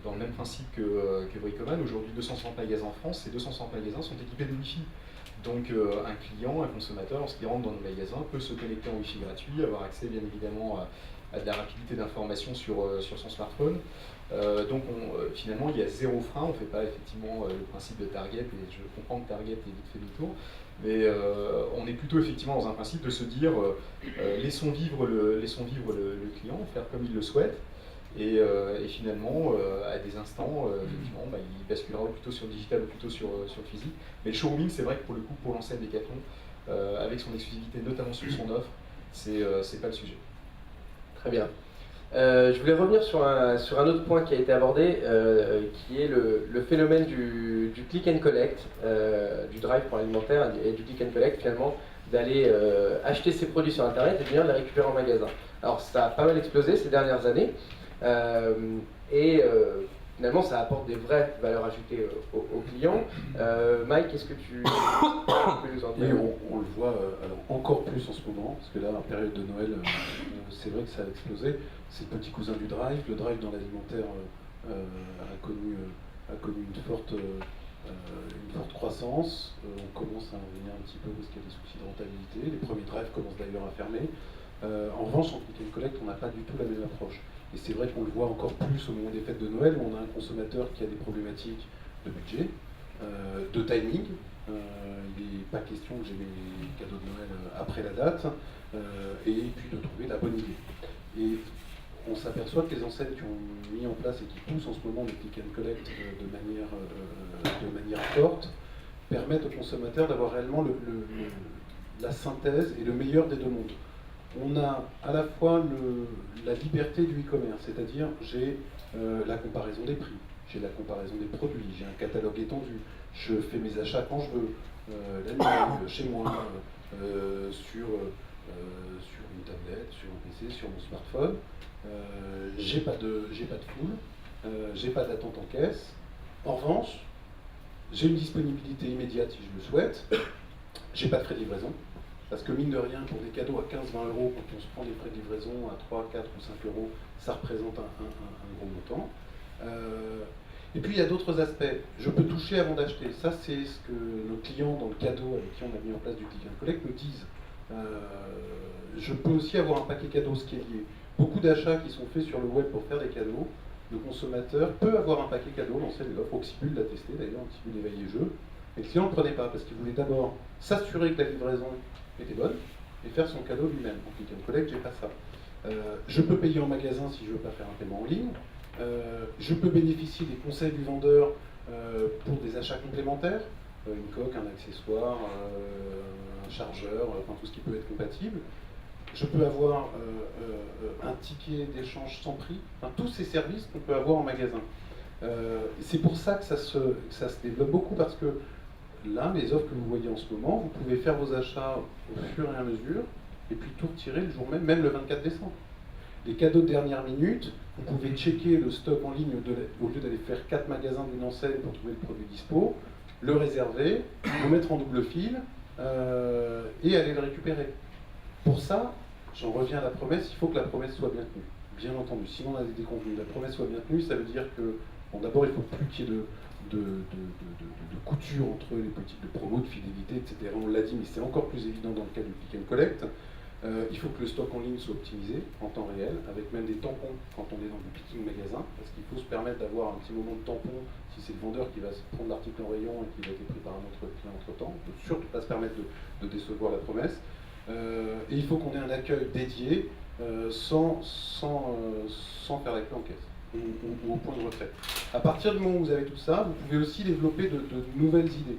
dans le même principe que Bricoman, aujourd'hui 260 magasins en France, ces 260 magasins sont équipés de Wi-Fi. Donc un client, un consommateur, lorsqu'il rentre dans nos magasins, peut se connecter en Wi-Fi gratuit, avoir accès bien évidemment de la rapidité d'information sur son smartphone. Donc finalement, il y a zéro frein, on ne fait pas effectivement le principe de Target, et je comprends que Target ait vite fait le tour, mais on est plutôt effectivement dans un principe de se dire laissons vivre le client, faire comme il le souhaite, et finalement, à des instants, effectivement, il basculera plutôt sur le digital ou plutôt sur le physique. Mais le showrooming, c'est vrai que pour le coup, pour l'enseigne Decathlon, avec son exclusivité, notamment sur son offre, c'est pas le sujet. Très bien. Je voulais revenir sur un autre point qui a été abordé, qui est le phénomène du click and collect, du drive pour l'alimentaire et du click and collect, finalement, d'aller acheter ses produits sur Internet et de venir les récupérer en magasin. Alors ça a pas mal explosé ces dernières années, finalement ça apporte des vraies valeurs ajoutées aux clients. Mike, est-ce que tu peux nous en dire? Oui, on le voit alors encore plus en ce moment, parce que là, en période de Noël, c'est vrai que ça a explosé. C'est le petit cousin du drive. Le drive dans l'alimentaire a connu une forte croissance. On commence à en venir un petit peu parce qu'il y a des soucis de rentabilité. Les premiers drives commencent d'ailleurs à fermer. En revanche, en click and collect, on n'a pas du tout la même approche. Et c'est vrai qu'on le voit encore plus au moment des fêtes de Noël, où on a un consommateur qui a des problématiques de budget, de timing. Il n'est pas question que j'ai mes cadeaux de Noël après la date, et puis de trouver la bonne idée. Et on s'aperçoit que les enseignes qui ont mis en place et qui poussent en ce moment le click and collect de manière forte permettent aux consommateurs d'avoir réellement la synthèse et le meilleur des deux mondes. On a à la fois la liberté du e-commerce, c'est-à-dire j'ai la comparaison des prix, j'ai la comparaison des produits, j'ai un catalogue étendu, je fais mes achats quand je veux, la nuit, chez moi, sur une tablette, sur un PC, sur mon smartphone. J'ai pas de foule, j'ai pas d'attente en caisse. En revanche, j'ai une disponibilité immédiate si je le souhaite, j'ai pas de frais de livraison. Parce que mine de rien, pour des cadeaux à 15-20 euros, quand on se prend des frais de livraison à 3, 4 ou 5 euros, ça représente un gros montant. Et puis il y a d'autres aspects. Je peux toucher avant d'acheter. Ça, c'est ce que nos clients dans le cadeau avec qui on a mis en place du click and collect nous disent. Je peux aussi avoir un paquet cadeau, ce qui est lié. Beaucoup d'achats qui sont faits sur le web pour faire des cadeaux, le consommateur peut avoir un paquet cadeau, lancer des offres. Oxybul l'a testé d'ailleurs, Oxybul éveillé jeu. Mais le client ne le prenait pas parce qu'il voulait d'abord s'assurer que la livraison était bonne et faire son cadeau lui-même. En click and collect, j'ai pas ça. Je peux payer en magasin si je veux pas faire un paiement en ligne. Je peux bénéficier des conseils du vendeur pour des achats complémentaires, une coque, un accessoire, un chargeur, enfin tout ce qui peut être compatible. Je peux avoir un ticket d'échange sans prix, enfin, tous ces services qu'on peut avoir en magasin. C'est pour ça que ça se développe beaucoup, parce que là, les offres que vous voyez en ce moment, vous pouvez faire vos achats au fur et à mesure, et puis tout retirer le jour même, même le 24 décembre. Les cadeaux de dernière minute, vous pouvez checker le stock en ligne au lieu d'aller faire 4 magasins d'une enseigne pour trouver le produit dispo, le réserver, le mettre en double fil, et aller le récupérer. Pour ça, j'en reviens à la promesse, il faut que la promesse soit bien tenue, bien entendu. Sinon, on a des déconvenus. La promesse soit bien tenue, ça veut dire que, bon, d'abord, il faut plus qu'il y ait de couture entre les politiques de promo, de fidélité, etc. On l'a dit, mais c'est encore plus évident dans le cas du click and collect. Il faut que le stock en ligne soit optimisé en temps réel, avec même des tampons quand on est dans du picking magasin, parce qu'il faut se permettre d'avoir un petit moment de tampon si c'est le vendeur qui va se prendre l'article en rayon et qui va être pris par un autre client entre-temps. On ne peut surtout pas se permettre de décevoir la promesse. Et il faut qu'on ait un accueil dédié sans faire la queue en caisse ou au point de retrait. À partir du moment où vous avez tout ça, vous pouvez aussi développer de nouvelles idées.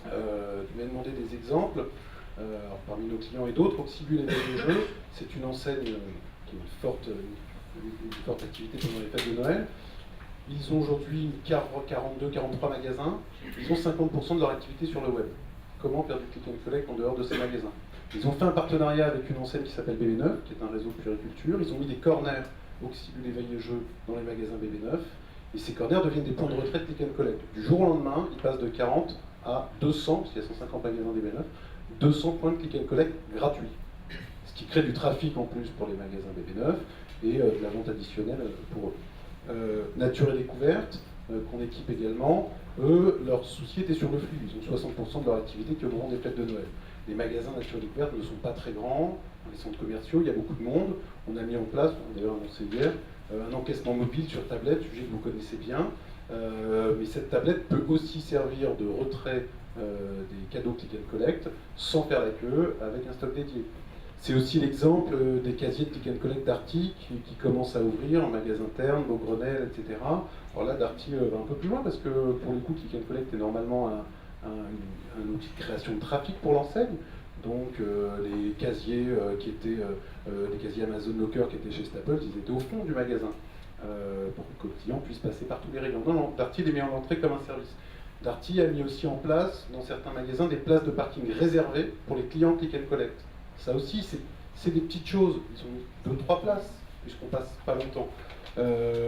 Tu m'as demandé des exemples. Alors, parmi nos clients et d'autres, Oxybul éveillé jeu, c'est une enseigne qui a une forte activité pendant les fêtes de Noël. Ils ont aujourd'hui 42-43 magasins. Ils ont 50% de leur activité sur le web. Comment faire du click and collect en dehors de ces magasins? Ils ont fait un partenariat avec une enseigne qui s'appelle BB9, qui est un réseau de puériculture. Ils ont mis des corners Oxybul éveillé jeu dans les magasins BB9. Et ces corners deviennent des points de retrait de click and collect. Du jour au lendemain, ils passent de 40 à 200, parce qu'il y a 150 magasins BB9, 200 points de click and collect gratuits. Ce qui crée du trafic en plus pour les magasins BB9 et de la vente additionnelle pour eux. Nature et découverte, qu'on équipe également, eux, leur souci était sur le flux. Ils ont 60% de leur activité qui est au moment des fêtes de Noël. Les magasins nature découverte ne sont pas très grands, dans les centres commerciaux, il y a beaucoup de monde. On a mis en place, on a d'ailleurs annoncé hier, un encaissement mobile sur tablette, sujet que vous connaissez bien. Mais cette tablette peut aussi servir de retrait des cadeaux click and collect sans faire la queue avec un stock dédié. C'est aussi l'exemple des casiers de click and collect Darty qui commencent à ouvrir en magasin interne, Beaugrenelle, etc. Alors là, Darty va un peu plus loin parce que pour le coup, click and collect est normalement un outil de création de trafic pour l'enseigne. Donc les casiers qui étaient les casiers Amazon Locker qui étaient chez Staples, ils étaient au fond du magasin pour que le client puisse passer par tous les rayons. Non, Darty les met en entrée comme un service. Darty a mis aussi en place dans certains magasins des places de parking réservées pour les clients click and collect. Ça aussi, c'est des petites choses. Ils ont 2-3 places puisqu'on passe pas longtemps.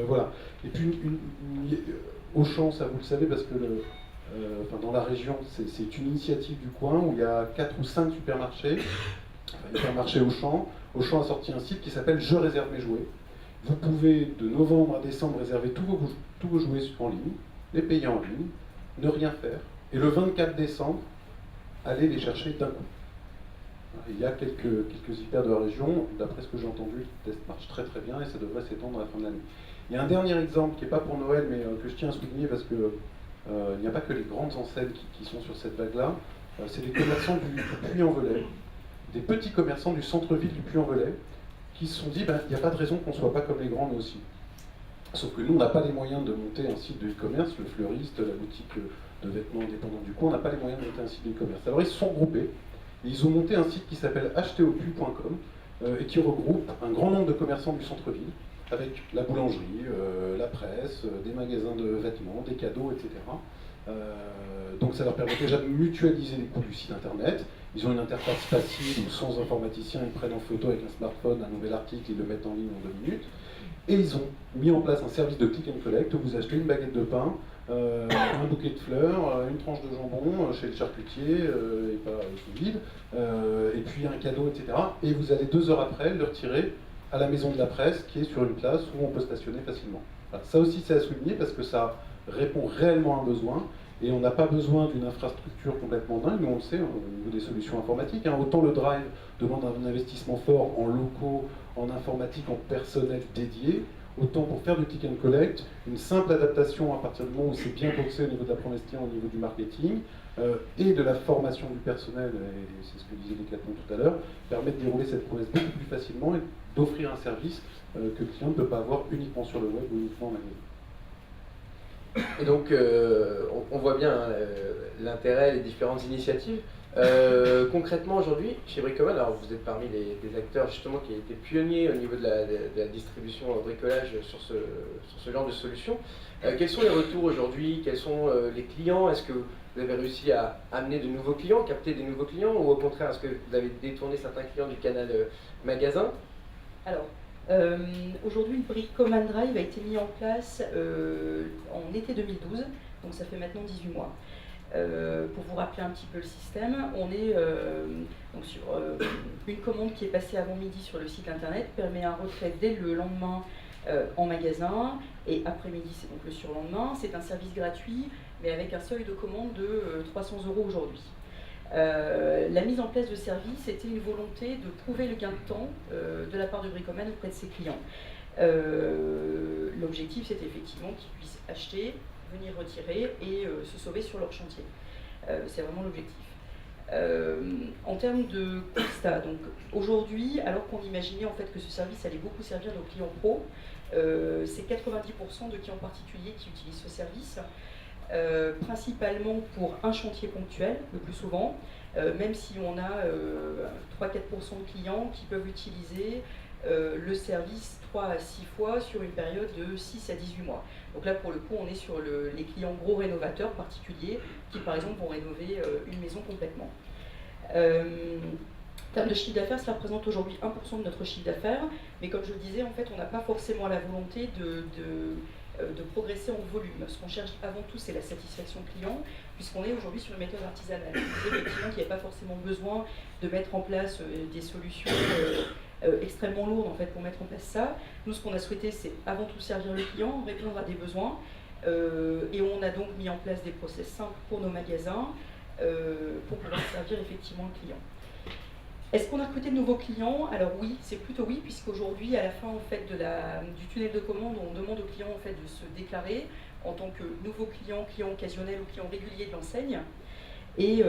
Voilà. Et puis Auchan, ça vous le savez parce que dans la région, c'est une initiative du coin où il y a 4 ou 5 supermarchés, hypermarchés Auchan. Auchan a sorti un site qui s'appelle Je réserve mes jouets. Vous pouvez de novembre à décembre réserver tous vos jouets en ligne, les payer en ligne, ne rien faire, et le 24 décembre, aller les chercher d'un coup. Il y a quelques hyper de la région, d'après ce que j'ai entendu, le test marche très très bien et ça devrait s'étendre à la fin de l'année. Il y a un dernier exemple qui n'est pas pour Noël, mais que je tiens à souligner parce que il n'y a pas que les grandes enseignes qui sont sur cette vague-là, c'est des commerçants du Puy-en-Velay, des petits commerçants du centre-ville du Puy-en-Velay, qui se sont dit, il n'y a pas de raison qu'on ne soit pas comme les grands, nous aussi. Sauf que nous, on n'a pas les moyens de monter un site de e-commerce, le fleuriste, la boutique de vêtements indépendants du coin, on n'a pas les moyens de monter un site de e-commerce. Alors ils se sont regroupés, et ils ont monté un site qui s'appelle achetezaupuy.com, et qui regroupe un grand nombre de commerçants du centre-ville, avec la boulangerie, la presse, des magasins de vêtements, des cadeaux, etc. Donc ça leur permet déjà de mutualiser les coûts du site internet. Ils ont une interface facile où sans informaticien, ils prennent en photo avec un smartphone un nouvel article, ils le mettent en ligne en 2 minutes. Et ils ont mis en place un service de click and collect où vous achetez une baguette de pain, un bouquet de fleurs, une tranche de jambon chez le charcutier, et pas sous vide, et puis un cadeau, etc. Et vous allez 2 heures après le retirer à la maison de la presse qui est sur une place où on peut stationner facilement. Voilà. Ça aussi c'est à souligner parce que ça répond réellement à un besoin. Et on n'a pas besoin d'une infrastructure complètement dingue, nous on le sait, au niveau des solutions informatiques. Autant le Drive demande un investissement fort en locaux, en informatique, en personnel dédié, autant pour faire du click and collect, une simple adaptation à partir du moment où c'est bien boxé au niveau de la promesse client, au niveau du marketing, et de la formation du personnel, et c'est ce que disait Decathlon tout à l'heure, permet de dérouler cette promesse beaucoup plus facilement et d'offrir un service que le client ne peut pas avoir uniquement sur le web ou uniquement en magasin. Et donc, on voit bien l'intérêt, les différentes initiatives. Concrètement, aujourd'hui, chez Bricoman, alors vous êtes parmi des acteurs justement qui étaient pionniers au niveau de la distribution bricolage sur ce genre de solutions. Quels sont les retours aujourd'hui? Quels sont les clients? Est-ce que vous avez réussi à amener de nouveaux clients, capter des nouveaux clients, ou au contraire, est-ce que vous avez détourné certains clients du canal magasin? Alors, aujourd'hui, le Bricoman Drive a été mis en place en été 2012, donc ça fait maintenant 18 mois. Pour vous rappeler un petit peu le système, on est donc sur une commande qui est passée avant midi sur le site internet, permet un retrait dès le lendemain en magasin, et après-midi c'est donc le surlendemain. C'est un service gratuit, mais avec un seuil de commande de 300 € aujourd'hui. La mise en place de service était une volonté de prouver le gain de temps de la part de Bricoman auprès de ses clients. L'objectif, c'est effectivement qu'ils puissent acheter, venir retirer et se sauver sur leur chantier. C'est vraiment l'objectif. En termes de constat, donc aujourd'hui, alors qu'on imaginait en fait que ce service allait beaucoup servir nos clients pro, c'est 90% de clients particuliers qui utilisent ce service. Principalement pour un chantier ponctuel, le plus souvent, même si on a 3-4% de clients qui peuvent utiliser le service 3 à 6 fois sur une période de 6 à 18 mois. Donc là, pour le coup, on est sur les clients gros rénovateurs particuliers qui, par exemple, vont rénover une maison complètement. En termes de chiffre d'affaires, cela représente aujourd'hui 1% de notre chiffre d'affaires, mais comme je le disais, en fait, on n'a pas forcément la volonté de progresser en volume. Ce qu'on cherche avant tout, c'est la satisfaction client, puisqu'on est aujourd'hui sur une méthode artisanale. Je disais effectivement qu'il n'y a pas forcément besoin de mettre en place des solutions extrêmement lourdes en fait, pour mettre en place ça. Nous, ce qu'on a souhaité, c'est avant tout servir le client, répondre à des besoins. Et on a donc mis en place des process simples pour nos magasins pour pouvoir servir effectivement le client. Est-ce qu'on a recruté de nouveaux clients? Alors oui, c'est plutôt oui, puisqu'aujourd'hui, à la fin en fait, du tunnel de commande, on demande aux clients en fait, de se déclarer en tant que nouveau client, client occasionnel ou client régulier de l'enseigne. Et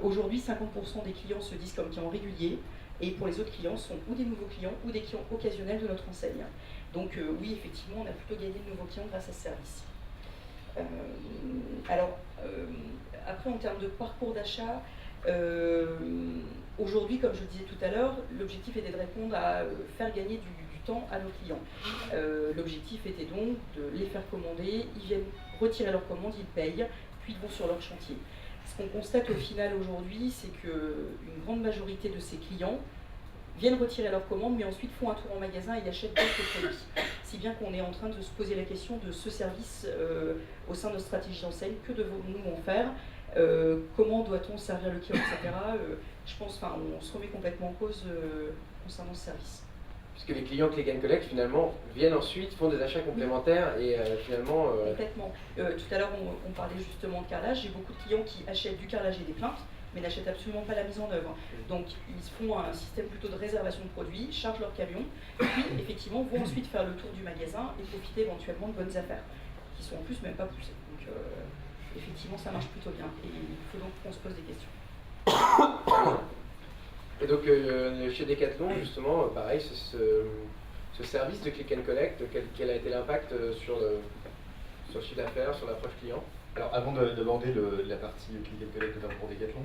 aujourd'hui, 50% des clients se disent comme clients réguliers, et pour les autres clients, sont ou des nouveaux clients ou des clients occasionnels de notre enseigne. Donc oui, effectivement, on a plutôt gagné de nouveaux clients grâce à ce service. Après, en termes de parcours d'achat, aujourd'hui, comme je le disais tout à l'heure, l'objectif était de répondre à faire gagner du temps à nos clients. L'objectif était donc de les faire commander, ils viennent retirer leur commande, ils payent, puis ils vont sur leur chantier. Ce qu'on constate au final aujourd'hui, c'est qu'une grande majorité de ces clients viennent retirer leur commande, mais ensuite font un tour en magasin et achètent d'autres produits. Si bien qu'on est en train de se poser la question de ce service au sein de notre stratégie d'enseigne, que devons-nous en faire, comment doit-on servir le client, etc. Je pense, on se remet complètement en cause concernant ce service. Puisque les clients Click and Collect, finalement, viennent ensuite, font des achats complémentaires et finalement... Complètement. Tout à l'heure, on parlait justement de carrelage. J'ai beaucoup de clients qui achètent du carrelage et des plaintes, mais n'achètent absolument pas la mise en œuvre. Donc, ils font un système plutôt de réservation de produits, chargent leur camion, puis effectivement vont ensuite faire le tour du magasin et profiter éventuellement de bonnes affaires, qui sont en plus même pas poussées. Donc, effectivement, ça marche plutôt bien. Et il faut donc qu'on se pose des questions. Et donc chez Decathlon, justement, pareil, ce service de Click and Collect, quel a été l'impact sur le chiffre d'affaires, sur l'approche client? Alors avant d'aborder la partie Click and Collect pour Decathlon,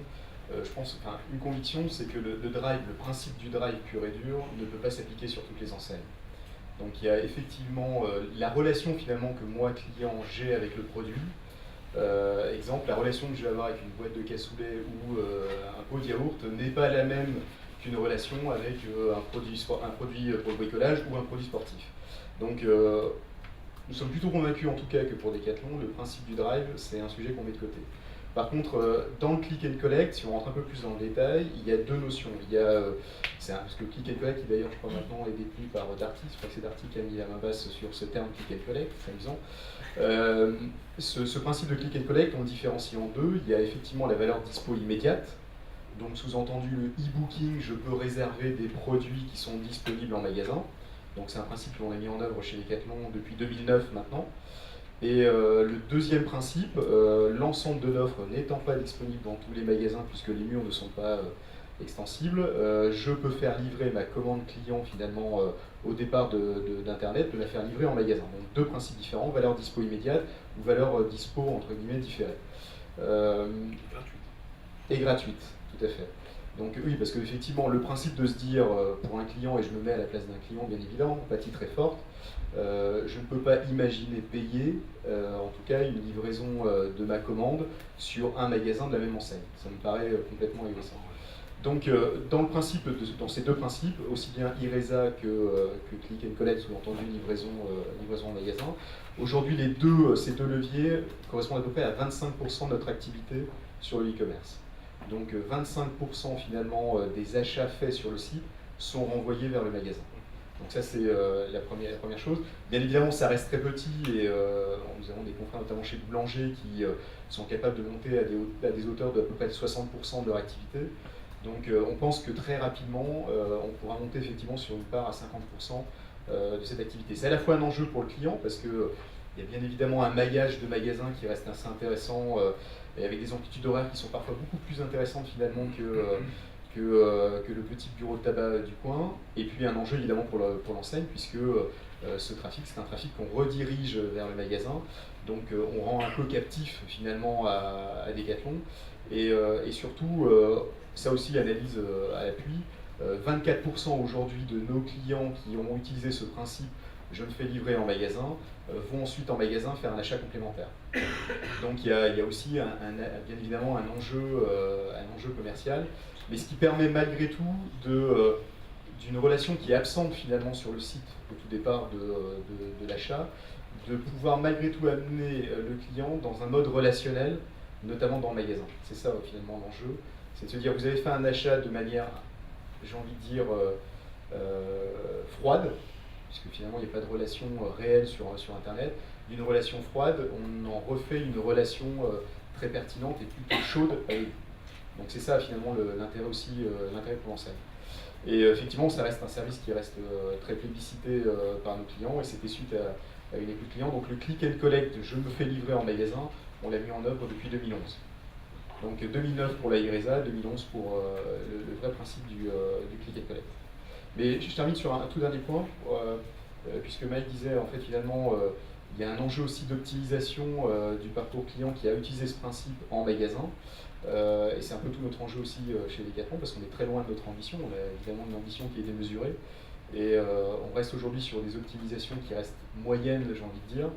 je pense, une conviction, c'est que le drive, le principe du drive pur et dur ne peut pas s'appliquer sur toutes les enseignes. Donc il y a effectivement la relation finalement que moi, client, j'ai avec le produit. Exemple, la relation que je vais avoir avec une boîte de cassoulet ou un pot de yaourt n'est pas la même qu'une relation avec un produit pour le bricolage ou un produit sportif. Donc nous sommes plutôt convaincus en tout cas que pour Decathlon, le principe du drive, c'est un sujet qu'on met de côté. Par contre, dans le Click and Collect, si on rentre un peu plus dans le détail, il y a deux notions. Il y a, parce que le Click and Collect, qui d'ailleurs, je crois maintenant, est détenu par Darty. Je crois que c'est Darty qui a mis la main basse sur ce terme Click and Collect, c'est amusant. Ce principe de Click and Collect, on le différencie en deux. Il y a effectivement la valeur dispo immédiate. Donc, sous-entendu, le e-booking, je peux réserver des produits qui sont disponibles en magasin. Donc, c'est un principe qu'on a mis en œuvre chez Decathlon depuis 2009 maintenant. Et le deuxième principe, l'ensemble de l'offre n'étant pas disponible dans tous les magasins puisque les murs ne sont pas extensibles, je peux faire livrer ma commande client finalement au départ d'Internet, de la faire livrer en magasin. Donc deux principes différents, valeur dispo immédiate ou valeur dispo entre guillemets différée. Et gratuite, tout à fait. Donc oui, parce qu'effectivement, le principe de se dire pour un client, et je me mets à la place d'un client bien évidemment, empathie très forte, je ne peux pas imaginer payer, en tout cas, une livraison de ma commande sur un magasin de la même enseigne. Ça me paraît complètement égoïste. Donc, dans ces deux principes, aussi bien IRESA que Click and Collect, sous-entendu livraison en magasin, aujourd'hui, ces deux leviers correspondent à peu près à 25% de notre activité sur le e-commerce. Donc 25% finalement des achats faits sur le site sont renvoyés vers le magasin. Donc ça c'est la première chose. Bien évidemment ça reste très petit et nous avons des confrères notamment chez Boulanger qui sont capables de monter à des hauteurs de à peu près 60% de leur activité. Donc on pense que très rapidement on pourra monter effectivement sur une part à 50% de cette activité. C'est à la fois un enjeu pour le client parce que il y a bien évidemment un maillage de magasins qui reste assez intéressant et avec des amplitudes horaires qui sont parfois beaucoup plus intéressantes finalement que le petit bureau de tabac du coin. Et puis un enjeu évidemment pour l'enseigne puisque ce trafic, c'est un trafic qu'on redirige vers le magasin. Donc on rend un peu captif finalement à Decathlon. Et surtout, ça aussi analyse à l'appui, 24% aujourd'hui de nos clients qui ont utilisé ce principe je me fais livrer en magasin, vont ensuite en magasin faire un achat complémentaire. Donc il y a aussi bien évidemment un enjeu commercial, mais ce qui permet malgré tout d'une relation qui est absente finalement sur le site au tout départ de l'achat, de pouvoir malgré tout amener le client dans un mode relationnel, notamment dans le magasin. C'est ça finalement l'enjeu, c'est de se dire vous avez fait un achat de manière, j'ai envie de dire, froide, puisque finalement il n'y a pas de relation réelle sur Internet. d'une relation froide, on en refait une relation très pertinente et plutôt chaude avec vous. Donc c'est ça finalement l'intérêt aussi, l'intérêt pour l'enseigne. Et effectivement, ça reste un service qui reste très plébiscité par nos clients, et c'était suite à une écoute client. Donc le click and collect, je me fais livrer en magasin, on l'a mis en œuvre depuis 2011. Donc 2009 pour la IRESA, 2011 pour le vrai principe du click and collect. Mais je termine sur un tout dernier point, puisque Mike disait en fait finalement il y a un enjeu aussi d'optimisation du parcours client qui a utilisé ce principe en magasin. Et c'est un peu tout notre enjeu aussi chez Decathlon, parce qu'on est très loin de notre ambition. On a évidemment une ambition qui est démesurée. Et on reste aujourd'hui sur des optimisations qui restent moyennes, j'ai envie de dire.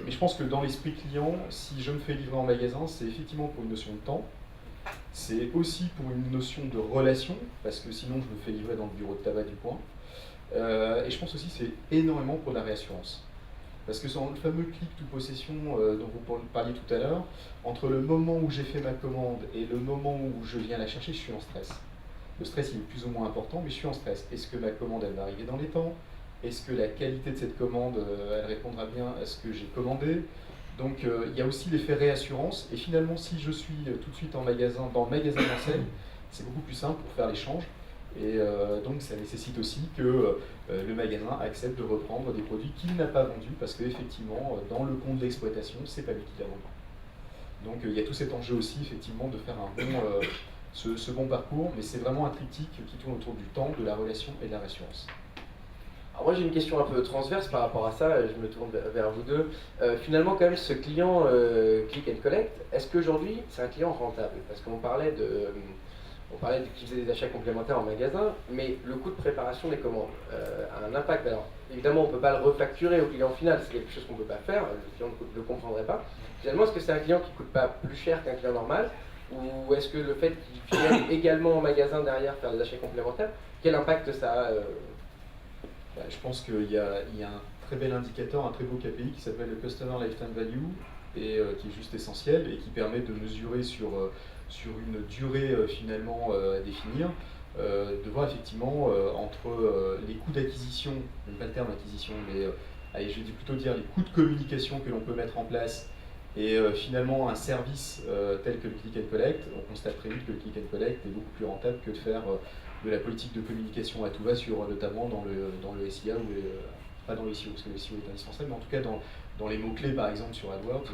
Mais je pense que dans l'esprit client, si je me fais livrer en magasin, c'est effectivement pour une notion de temps. C'est aussi pour une notion de relation, parce que sinon je me fais livrer dans le bureau de tabac du coin. Et je pense aussi que c'est énormément pour la réassurance. Parce que sur le fameux click to possession dont vous parliez tout à l'heure, entre le moment où j'ai fait ma commande et le moment où je viens la chercher, je suis en stress. Le stress il est plus ou moins important, mais je suis en stress. Est-ce que ma commande elle va arriver dans les temps? Est-ce que la qualité de cette commande elle répondra bien à ce que j'ai commandé? Donc il y a aussi l'effet réassurance. Et finalement, si je suis tout de suite en magasin, dans le magasin d'enseigne, c'est beaucoup plus simple pour faire l'échange. Et donc ça nécessite aussi que le magasin accepte de reprendre des produits qu'il n'a pas vendus, parce qu'effectivement, dans le compte d'exploitation, c'est pas lui qui l'a vendu. Donc il y a tout cet enjeu aussi, effectivement, de faire ce bon parcours, mais c'est vraiment un triptyque qui tourne autour du temps, de la relation et de la réassurance. Alors moi j'ai une question un peu transverse par rapport à ça, je me tourne vers vous deux. Finalement quand même ce client click and collect, est-ce qu'aujourd'hui c'est un client rentable? Parce qu'on parlait qu'il faisait des achats complémentaires en magasin, mais le coût de préparation des commandes a un impact. Alors évidemment on ne peut pas le refacturer au client final, c'est quelque chose qu'on ne peut pas faire, le client ne le comprendrait pas. Finalement est-ce que c'est un client qui ne coûte pas plus cher qu'un client normal? Ou est-ce que le fait qu'il vienne également en magasin derrière faire des achats complémentaires, quel impact ça a Je pense qu'il y a un très bel indicateur, un très beau KPI qui s'appelle le Customer Lifetime Value, et qui est juste essentiel et qui permet de mesurer sur une durée finalement à définir, de voir effectivement entre les coûts d'acquisition, même pas le terme acquisition, mais allez, je vais plutôt dire les coûts de communication que l'on peut mettre en place, et finalement un service tel que le click and collect. On constate très vite que le click and collect est beaucoup plus rentable que de faire de la politique de communication à tout va, notamment dans le SIA, ou pas dans le SEO, parce que le SEO est indispensable, mais en tout cas dans les mots-clés par exemple sur AdWords.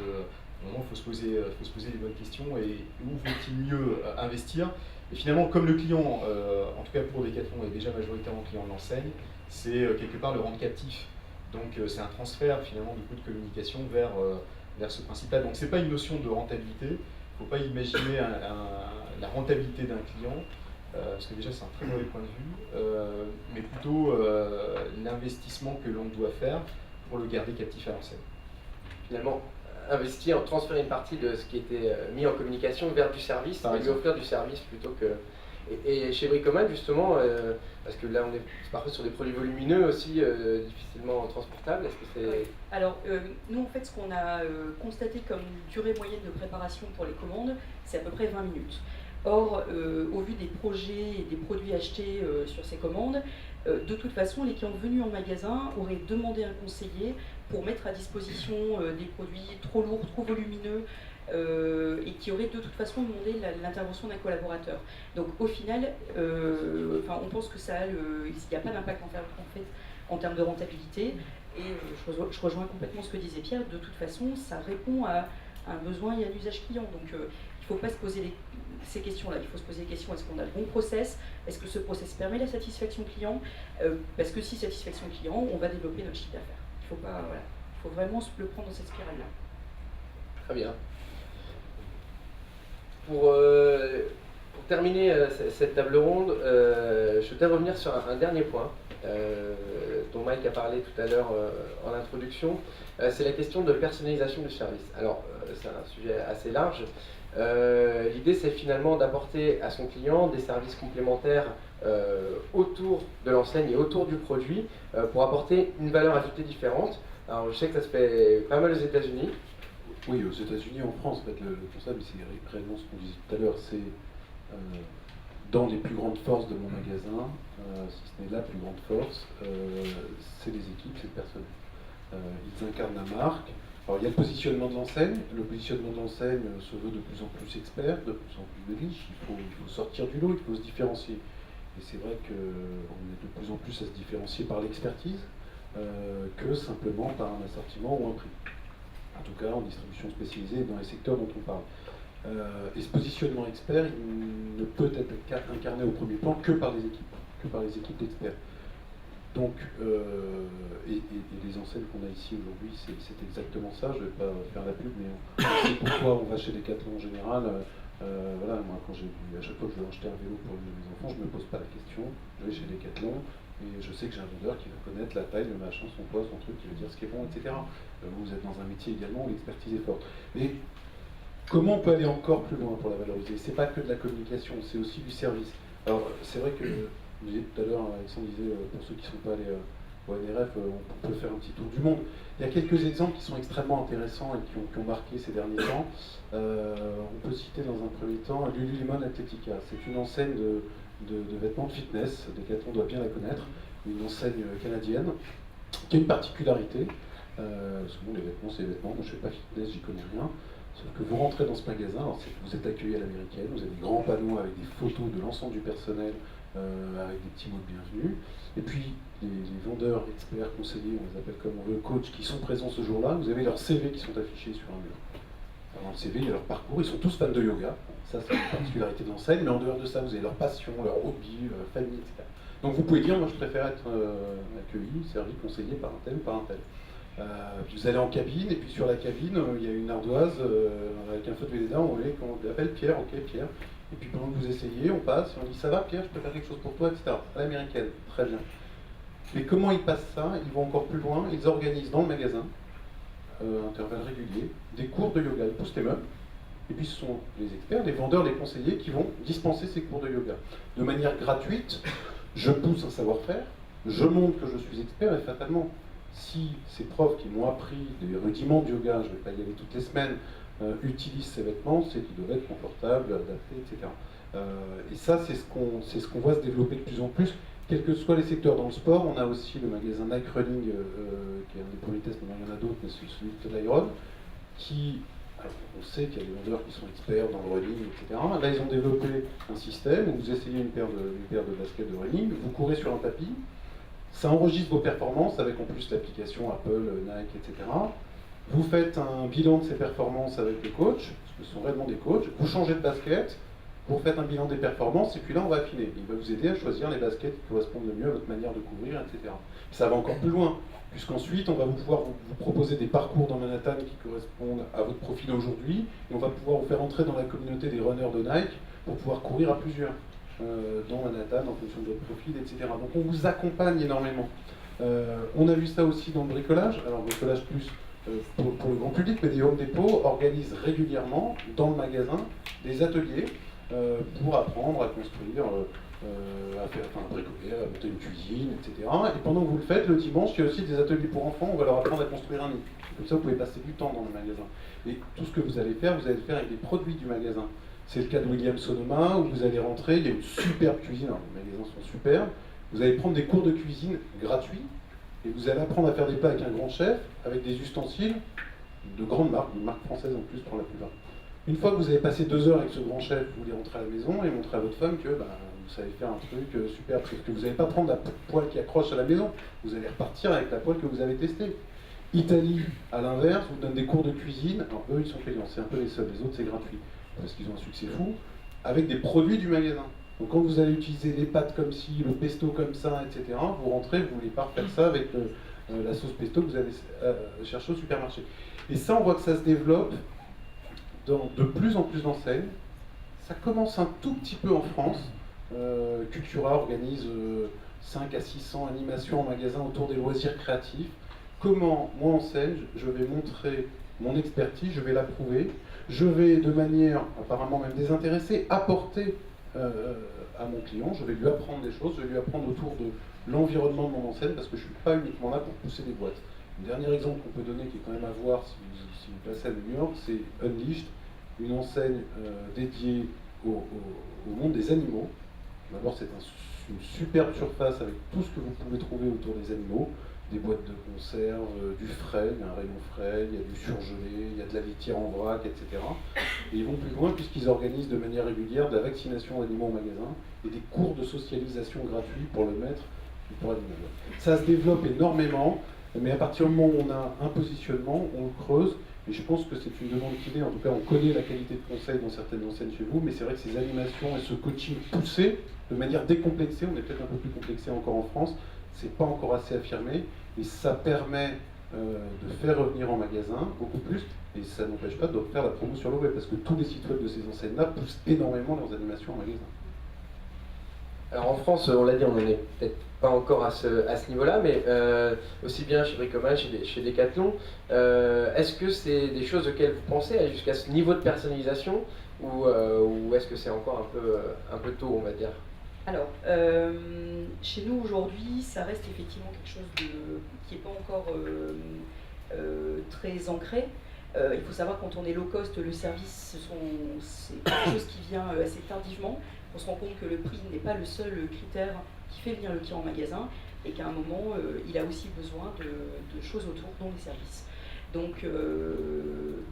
Vraiment, il faut se poser les bonnes questions, et où faut-il mieux investir. Et finalement, comme le client, en tout cas pour Decathlon, est déjà majoritairement client de l'enseigne, c'est quelque part le rendre captif. Donc c'est un transfert finalement de coûts de communication vers ce principe-là. Donc c'est pas une notion de rentabilité. Il ne faut pas imaginer la rentabilité d'un client, parce que déjà c'est un très mauvais point de vue, mais plutôt l'investissement que l'on doit faire pour le garder captif à l'enseigne. Finalement, investir, transférer une partie de ce qui était mis en communication vers du service, et lui offrir du service plutôt que... Et chez Bricoman, justement, parce que là on est parfois sur des produits volumineux aussi, difficilement transportables, est-ce que c'est... Oui. Alors, nous en fait, ce qu'on a constaté comme durée moyenne de préparation pour les commandes, c'est à peu près 20 minutes. Or, au vu des projets et des produits achetés sur ces commandes, de toute façon, les clients venus en magasin auraient demandé un conseiller pour mettre à disposition des produits trop lourds, trop volumineux, et qui auraient de toute façon demandé l'intervention d'un collaborateur. Donc au final, on pense que il n'y a pas d'impact en termes de rentabilité, et je rejoins complètement ce que disait Pierre. De toute façon, ça répond à un besoin et à un usage client. Donc il ne faut pas se poser ces questions-là, il faut se poser les questions: est-ce qu'on a le bon process? Est-ce que ce process permet la satisfaction client? Parce que si satisfaction client, on va développer notre chiffre d'affaires. Il faut vraiment le prendre dans cette spirale-là. Très bien. Pour terminer cette table ronde, je voudrais revenir sur un dernier point dont Mike a parlé tout à l'heure en introduction. C'est la question de personnalisation du service. Alors, c'est un sujet assez large. L'idée, c'est finalement d'apporter à son client des services complémentaires autour de l'enseigne et autour du produit pour apporter une valeur ajoutée différente. Alors, je sais que ça se fait pas mal aux États-Unis. Oui, aux États-Unis, en France, en fait, le concept, c'est réellement ce qu'on disait tout à l'heure, c'est dans les plus grandes forces de mon magasin, si ce n'est la plus grande force, c'est les équipes, c'est le personnel. ils incarnent la marque. Alors il y a le positionnement de l'enseigne. Le positionnement de l'enseigne se veut de plus en plus expert, de plus en plus de niche. Il faut sortir du lot, il faut se différencier. Et c'est vrai qu'on est de plus en plus à se différencier par l'expertise que simplement par un assortiment ou un prix. En tout cas en distribution spécialisée dans les secteurs dont on parle. Et ce positionnement expert, il ne peut être incarné au premier plan que par les équipes d'experts. Donc, et les enseignes qu'on a ici aujourd'hui, c'est exactement ça. Je ne vais pas faire la pub, mais on sait pourquoi on va chez Decathlon en général. Voilà, moi, à chaque fois que je veux acheter un vélo pour une de mes enfants, je ne me pose pas la question. Je vais chez Decathlon et je sais que j'ai un vendeur qui va connaître la taille, le machin, son poids, son truc, qui veut dire ce qui est bon, etc. Vous êtes dans un métier également où l'expertise est forte. Mais comment on peut aller encore plus loin pour la valoriser? C'est pas que de la communication, c'est aussi du service. Alors, c'est vrai que vous disiez tout à l'heure, Alexandre disait, pour ceux qui ne sont pas allés au NRF, on peut faire un petit tour du monde. Il y a quelques exemples qui sont extrêmement intéressants et qui ont marqué ces derniers temps. On peut citer dans un premier temps Lululemon Athletica. C'est une enseigne de vêtements de fitness, Decathlon doit bien la connaître, une enseigne canadienne, qui a une particularité. Parce que bon, les vêtements, c'est les vêtements, moi je ne fais pas fitness, j'y connais rien. Sauf que vous rentrez dans ce magasin, alors vous êtes accueilli à l'américaine, vous avez des grands panneaux avec des photos de l'ensemble du personnel, avec des petits mots de bienvenue. Et puis, les vendeurs, experts, conseillers, on les appelle comme on veut, coachs, qui sont présents ce jour-là, vous avez leurs CV qui sont affichés sur un mur. Alors, dans le CV, il y a leur parcours, ils sont tous fans de yoga. Ça, c'est une particularité de l'enseigne, mais en dehors de ça, vous avez leur passion, leur hobby, leur famille, etc. Donc, vous pouvez dire, moi, je préfère être accueilli, servi, conseillé par un tel ou par un tel. Puis vous allez en cabine, et puis sur la cabine, il y a une ardoise avec un feu de Véléda, on l'appelle Pierre, ok Pierre. Et puis pendant que vous essayez, on passe, et on dit ça va Pierre, je peux faire quelque chose pour toi, etc. À l'américaine, très bien. Mais comment ils passent ça? Ils vont encore plus loin, ils organisent dans le magasin, intervalles réguliers, des cours de yoga. Ils poussent les meubles, et puis ce sont les experts, les vendeurs, les conseillers qui vont dispenser ces cours de yoga. De manière gratuite, je pousse un savoir-faire, je montre que je suis expert, et fatalement, si ces profs qui m'ont appris des rudiments de yoga, je ne vais pas y aller toutes les semaines, utilisent ces vêtements, c'est qu'ils doivent être confortables, adaptés, etc. Et ça, c'est ce qu'on voit se développer de plus en plus, quels que soient les secteurs. Dans le sport, on a aussi le magasin Nike Running, qui est un des premiers tests, mais il y en a d'autres, mais c'est celui de l'Iron, qui, alors, on sait qu'il y a des vendeurs qui sont experts dans le running, etc. Là, ils ont développé un système où vous essayez une paire de baskets de running, vous courez sur un tapis, ça enregistre vos performances avec en plus l'application Apple, Nike, etc. Vous faites un bilan de ces performances avec les coachs, parce que ce sont réellement des coachs. Vous changez de basket, vous faites un bilan des performances, et puis là on va affiner. Il va vous aider à choisir les baskets qui correspondent le mieux à votre manière de courir, etc. Ça va encore plus loin, puisqu'ensuite on va pouvoir vous proposer des parcours dans Manhattan qui correspondent à votre profil aujourd'hui, et on va pouvoir vous faire entrer dans la communauté des runners de Nike pour pouvoir courir à plusieurs. Dans Manhattan, en fonction de votre profil, etc. Donc on vous accompagne énormément. On a vu ça aussi dans le bricolage, alors bricolage plus pour le grand public, mais des Home Depot organisent régulièrement dans le magasin des ateliers pour apprendre à construire, à bricoler, à monter une cuisine, etc. Et pendant que vous le faites, le dimanche, il y a aussi des ateliers pour enfants, on va leur apprendre à construire un nid. Comme ça, vous pouvez passer du temps dans le magasin. Et tout ce que vous allez le faire avec des produits du magasin. C'est le cas de Williams-Sonoma, où vous allez rentrer, il y a une superbe cuisine, alors les magasins sont superbes, vous allez prendre des cours de cuisine gratuits, et vous allez apprendre à faire des plats avec un grand chef, avec des ustensiles de grandes marques, des marques françaises en plus pour la plupart. Une fois que vous avez passé 2 heures avec ce grand chef, vous voulez rentrer à la maison et montrer à votre femme que vous savez faire un truc super, parce que vous n'allez pas prendre la poêle qui accroche à la maison, vous allez repartir avec la poêle que vous avez testée. Italie, à l'inverse, vous donne des cours de cuisine, alors eux ils sont payants, c'est un peu les seuls, les autres c'est gratuit. Parce qu'ils ont un succès fou, avec des produits du magasin. Donc quand vous allez utiliser les pâtes comme ci, le pesto comme ça, etc., vous rentrez, vous ne voulez pas refaire ça avec la sauce pesto que vous allez chercher au supermarché. Et ça, on voit que ça se développe dans de plus en plus d'enseignes. Ça commence un tout petit peu en France. Cultura organise 5 à 600 animations en magasin autour des loisirs créatifs. Comment, moi, enseigne, je vais montrer mon expertise, je vais la prouver. Je vais, de manière apparemment même désintéressée, apporter à mon client, je vais lui apprendre des choses, je vais lui apprendre autour de l'environnement de mon enseigne, parce que je ne suis pas uniquement là pour pousser des boîtes. Le dernier exemple qu'on peut donner, qui est quand même à voir si vous passez à New York, c'est Unleashed, une enseigne dédiée au monde des animaux. D'abord, c'est une superbe surface avec tout ce que vous pouvez trouver autour des animaux, des boîtes de conserve, du frais, il y a un rayon frais, il y a du surgelé, il y a de la litière en vrac, etc. Et ils vont plus loin puisqu'ils organisent de manière régulière de la vaccination d'animaux en magasin et des cours de socialisation gratuits pour le maître et pour l'animal. Ça se développe énormément, mais à partir du moment où on a un positionnement, on le creuse. Et je pense que c'est une demande qui est, en tout cas on connaît la qualité de conseil dans certaines enseignes chez vous, mais c'est vrai que ces animations et ce coaching poussé, de manière décomplexée, on est peut-être un peu plus complexé encore en France, c'est pas encore assez affirmé, et ça permet de faire revenir en magasin beaucoup plus, et ça n'empêche pas de faire la promo sur le web, parce que tous les sites web de ces enseignes-là poussent énormément leurs animations en magasin. Alors en France, on l'a dit, on n'en est peut-être pas encore à ce niveau-là, mais aussi bien chez Bricoman, chez Decathlon, est-ce que c'est des choses auxquelles vous pensez aller jusqu'à ce niveau de personnalisation, ou est-ce que c'est encore un peu tôt, on va dire? Alors, chez nous aujourd'hui, ça reste effectivement quelque chose qui n'est pas encore très ancré. Il faut savoir, quand on est low cost, le service, c'est quelque chose qui vient assez tardivement. On se rend compte que le prix n'est pas le seul critère qui fait venir le client en magasin, et qu'à un moment, il a aussi besoin de choses autour, dont les services. Donc,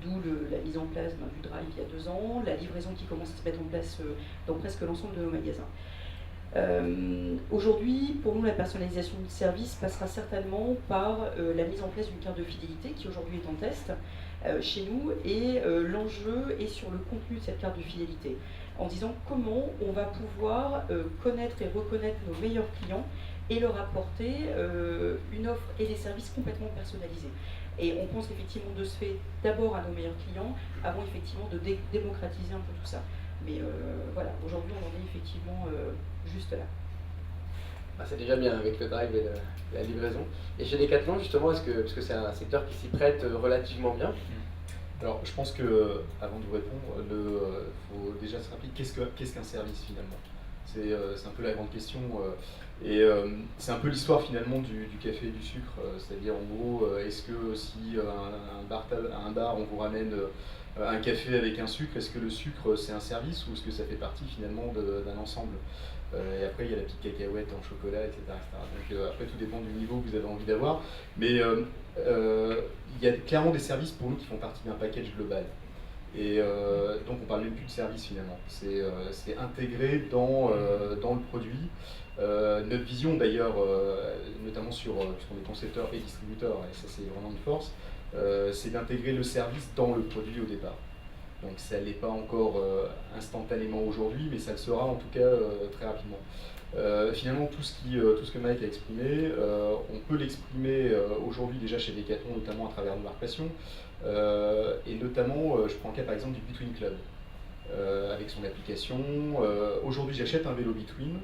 d'où la mise en place du drive il y a 2 ans, la livraison qui commence à se mettre en place dans presque l'ensemble de nos magasins. Aujourd'hui, pour nous, la personnalisation du service passera certainement par la mise en place d'une carte de fidélité qui aujourd'hui est en test chez nous, et l'enjeu est sur le contenu de cette carte de fidélité, en disant comment on va pouvoir connaître et reconnaître nos meilleurs clients et leur apporter une offre et des services complètement personnalisés. Et on pense effectivement de ce fait d'abord à nos meilleurs clients, avant effectivement de démocratiser un peu tout ça. Mais voilà, aujourd'hui on en est effectivement juste là. Ah, c'est déjà bien avec le drive et la livraison. Et chez Decathlon, justement, parce que c'est un secteur qui s'y prête relativement bien? Alors, je pense que, avant de vous répondre, faut déjà se rappeler qu'est-ce qu'un service finalement. C'est un peu la grande question. Et c'est un peu l'histoire finalement du café et du sucre. C'est-à-dire, en gros, est-ce que si à un bar on vous ramène un café avec un sucre, est-ce que le sucre c'est un service, ou est-ce que ça fait partie finalement d'un ensemble? Et après, il y a la petite cacahuète en chocolat, etc. Donc après, tout dépend du niveau que vous avez envie d'avoir. Mais il y a clairement des services pour nous qui font partie d'un package global. Et donc on parle même plus de service finalement. C'est intégré dans le produit. Notre vision d'ailleurs, notamment puisqu'on est concepteur et distributeur, et ça c'est vraiment une force, c'est d'intégrer le service dans le produit au départ. Donc ça ne l'est pas encore instantanément aujourd'hui, mais ça le sera en tout cas très rapidement. Finalement, tout ce que Mike a exprimé, on peut l'exprimer aujourd'hui déjà chez Decathlon, notamment à travers nos marques passion, et notamment, je prends le cas par exemple du Between Club, avec son application. Aujourd'hui, j'achète un vélo Between,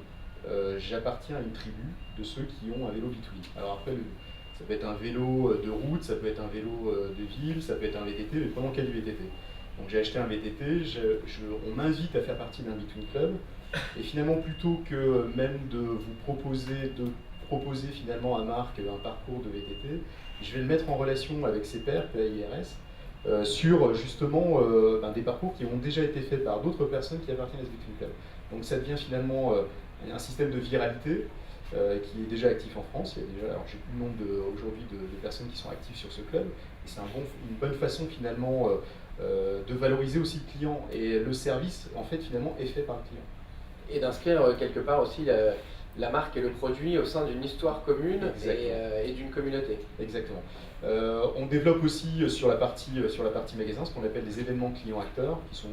j'appartiens à une tribu de ceux qui ont un vélo Between. Alors après, ça peut être un vélo de route, ça peut être un vélo de ville, ça peut être un VTT, mais prenons le cas du VTT. Donc j'ai acheté un VTT, on m'invite à faire partie d'un Between Club, et finalement plutôt que même de vous proposer finalement à Marc un parcours de VTT, je vais le mettre en relation avec ses pairs, PAIRS, sur justement des parcours qui ont déjà été faits par d'autres personnes qui appartiennent à ce Between Club. Donc ça devient finalement un système de viralité qui est déjà actif en France. Il y a déjà, alors j'ai plus le nombre aujourd'hui de personnes qui sont actives sur ce club, et c'est une bonne façon finalement de valoriser aussi le client, et le service en fait finalement est fait par le client. Et d'inscrire quelque part aussi la marque et le produit au sein d'une histoire commune et d'une communauté. Exactement. On développe aussi sur la partie magasin ce qu'on appelle des événements clients-acteurs, qui sont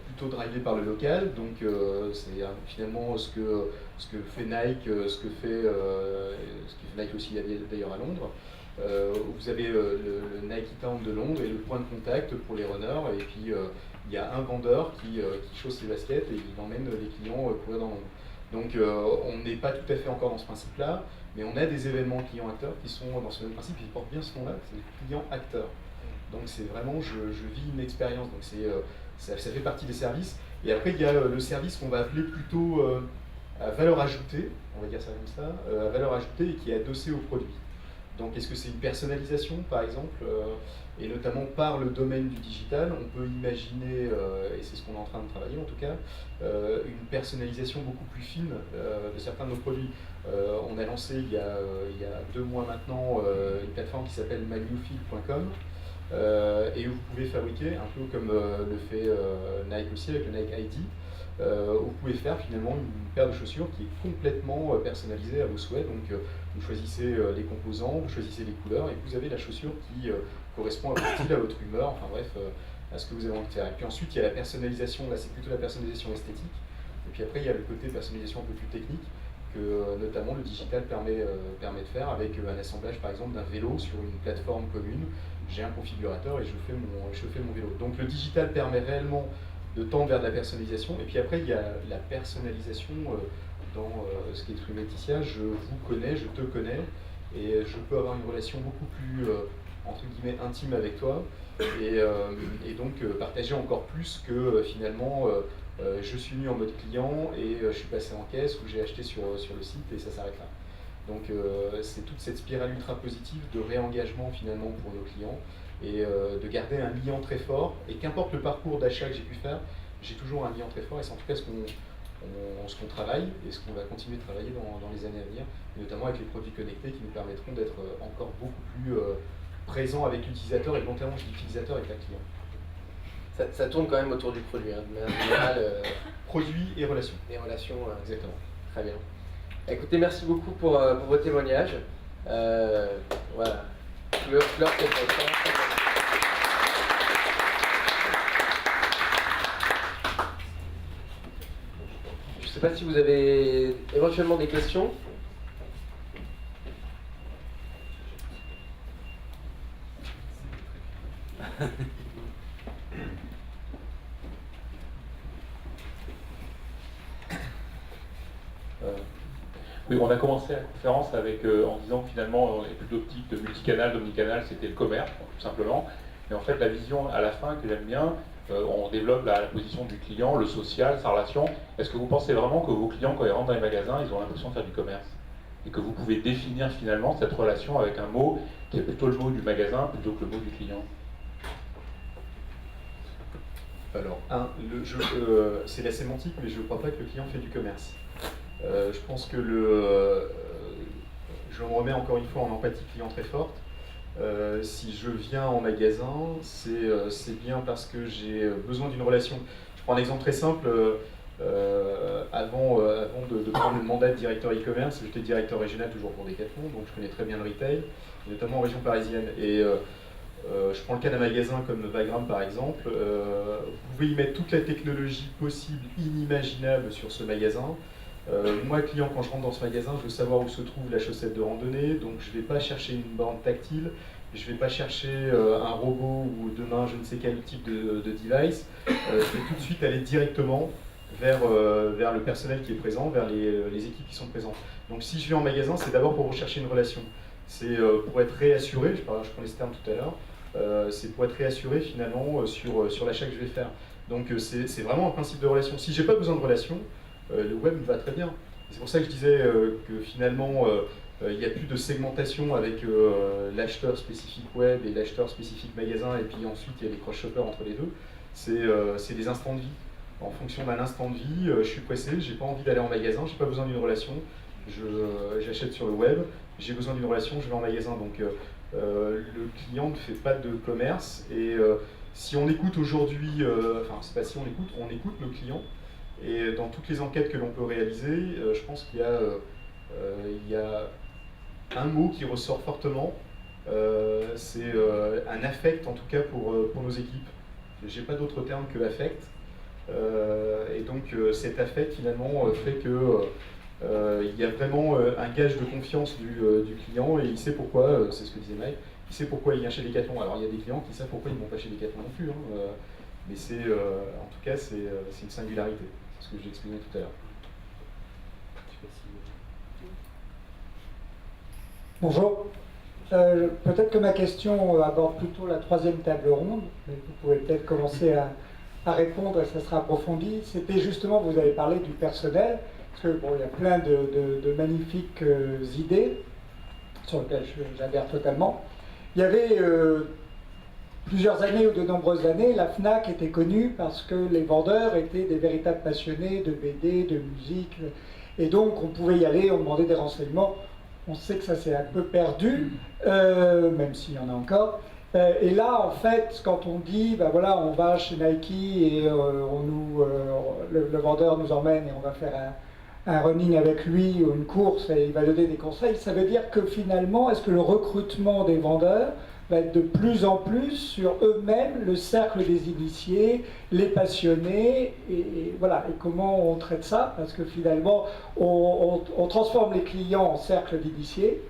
plutôt drivés par le local. Donc c'est finalement ce que fait Nike, ce que fait Nike aussi d'ailleurs à Londres. Vous avez le Nike Town de Londres et le point de contact pour les runners, et puis il y a un vendeur qui chausse ses baskets et il emmène les clients courir dans Londres. Donc on n'est pas tout à fait encore dans ce principe-là, mais on a des événements clients-acteurs qui sont dans ce même principe, qui portent bien ce nom-là, c'est le client-acteur. Donc c'est vraiment, je vis une expérience, donc ça fait partie des services. Et après il y a le service qu'on va appeler plutôt à valeur ajoutée, on va dire ça comme ça, à valeur ajoutée, et qui est adossé au produit. Donc est-ce que c'est une personnalisation par exemple et notamment par le domaine du digital, on peut imaginer, et c'est ce qu'on est en train de travailler en tout cas, une personnalisation beaucoup plus fine de certains de nos produits. On a lancé il y a 2 mois maintenant une plateforme qui s'appelle mynewfeel.com et où vous pouvez fabriquer, un peu comme le fait Nike aussi avec le Nike ID, où vous pouvez faire finalement une paire de chaussures qui est complètement personnalisée à vos souhaits. Donc vous choisissez les composants, vous choisissez les couleurs et vous avez la chaussure qui correspond à votre style, à votre humeur, enfin bref, à ce que vous avez envie de faire. Et puis ensuite il y a la personnalisation, là c'est plutôt la personnalisation esthétique. Et puis après il y a le côté personnalisation un peu plus technique que notamment le digital permet de faire avec un assemblage par exemple d'un vélo sur une plateforme commune. J'ai un configurateur et je fais mon vélo. Donc le digital permet réellement de tendre vers de la personnalisation. Et puis après, il y a la personnalisation dans ce qui est True Laetitia. Je vous connais, je te connais, et je peux avoir une relation beaucoup plus, entre guillemets, intime avec toi, et donc partager encore plus que finalement, je suis venu en mode client, et je suis passé en caisse, ou j'ai acheté sur le site, et ça s'arrête là. Donc c'est toute cette spirale ultra positive de réengagement finalement pour nos clients, et de garder un lien très fort, et qu'importe le parcours d'achat que j'ai pu faire, j'ai toujours un lien très fort, et c'est en tout cas ce qu'on travaille, et ce qu'on va continuer de travailler dans les années à venir, et notamment avec les produits connectés qui nous permettront d'être encore beaucoup plus présents avec l'utilisateur, et long terme je dis utilisateur avec la client. Ça tourne quand même autour du produit, hein, de manière générale. Produit et relations. Et relations, exactement. Très bien. Écoutez, merci beaucoup pour vos témoignages. Voilà. Je ne sais pas si vous avez éventuellement des questions. Oui, on a commencé la conférence avec, en disant que finalement, on est plus d'optique de multicanal, d'omnicanal, c'était le commerce, tout simplement. Mais en fait, la vision à la fin que j'aime bien, on développe la position du client, le social, sa relation. Est-ce que vous pensez vraiment que vos clients, quand ils rentrent dans les magasins, ils ont l'impression de faire du commerce? Et que vous pouvez définir finalement cette relation avec un mot qui est plutôt le mot du magasin plutôt que le mot du client? Alors, c'est la sémantique, mais je ne crois pas que le client fait du commerce. Je pense que je me remets encore une fois en empathie client très forte. Si je viens en magasin, c'est bien parce que j'ai besoin d'une relation. Je prends un exemple très simple. Avant de prendre le mandat de directeur e-commerce, j'étais directeur régional toujours pour Decathlon, donc je connais très bien le retail, notamment en région parisienne. Et je prends le cas d'un magasin comme Wagram par exemple. Vous pouvez y mettre toute la technologie possible, inimaginable sur ce magasin. Moi, client, quand je rentre dans ce magasin, je veux savoir où se trouve la chaussette de randonnée, donc je ne vais pas chercher une borne tactile, je ne vais pas chercher un robot ou demain je ne sais quel type de device. Je vais tout de suite aller directement vers le personnel qui est présent, vers les équipes qui sont présentes. Donc si je vais en magasin, c'est d'abord pour rechercher une relation. C'est pour être réassuré, je prenais ce terme tout à l'heure, c'est pour être réassuré finalement sur l'achat que je vais faire. Donc c'est vraiment un principe de relation. Si je n'ai pas besoin de relation, le web me va très bien. C'est pour ça que je disais que finalement, il n'y a plus de segmentation avec l'acheteur spécifique web et l'acheteur spécifique magasin, et puis ensuite il y a les cross-shoppers entre les deux. C'est des instants de vie. En fonction d'un instant de vie, je suis pressé, j'ai pas envie d'aller en magasin, j'ai pas besoin d'une relation, j'achète sur le web, j'ai besoin d'une relation, je vais en magasin. Donc le client ne fait pas de commerce, et si on écoute aujourd'hui, enfin c'est pas si on écoute le client. Et dans toutes les enquêtes que l'on peut réaliser, je pense qu'il y a un mot qui ressort fortement, c'est un affect en tout cas pour nos équipes. J'ai pas d'autre terme que affect. Et donc cet affect finalement fait que il y a vraiment un gage de confiance du client, et il sait pourquoi, c'est ce que disait Mike, il sait pourquoi il vient chez Decathlon. Alors il y a des clients qui savent pourquoi ils ne vont pas chez Decathlon non plus, hein, mais en tout cas c'est une singularité. Ce que j'ai exprimé tout à l'heure. Bonjour. Peut-être que ma question aborde plutôt la troisième table ronde, mais vous pouvez peut-être commencer à répondre et ça sera approfondi. C'était justement, vous avez parlé du personnel, parce que bon, il y a plein de magnifiques idées. sur lequel j'adhère totalement. Il y avait plusieurs années ou de nombreuses années, la FNAC était connue parce que les vendeurs étaient des véritables passionnés de BD, de musique, et donc on pouvait y aller, on demandait des renseignements. On sait que ça s'est un peu perdu, même s'il y en a encore. Et là, en fait, quand on dit, ben voilà, on va chez Nike et le vendeur nous emmène et on va faire un running avec lui ou une course et il va donner des conseils, ça veut dire que finalement, est-ce que le recrutement des vendeurs va être de plus en plus sur eux-mêmes, le cercle des initiés, les passionnés, et voilà, et comment on traite ça, parce que finalement, on transforme les clients en cercle d'initiés,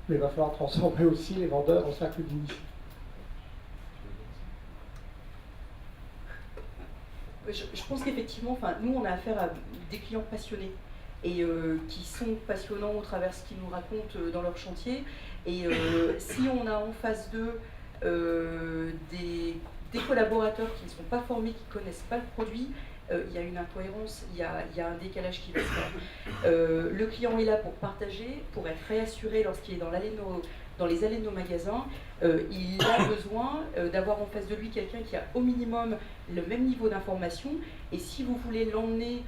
mais il va falloir transformer aussi les vendeurs en cercle d'initiés. Je pense qu'effectivement, nous on a affaire à des clients passionnés et qui sont passionnants au travers de ce qu'ils nous racontent dans leur chantier. Et si on a en face d'eux des collaborateurs qui ne sont pas formés, qui ne connaissent pas le produit, il y a une incohérence, il y a un décalage qui va se faire. Le client est là pour partager, pour être réassuré lorsqu'il est dans les allées de nos magasins. Il a besoin d'avoir en face de lui quelqu'un qui a au minimum le même niveau d'information. Et si vous voulez l'emmener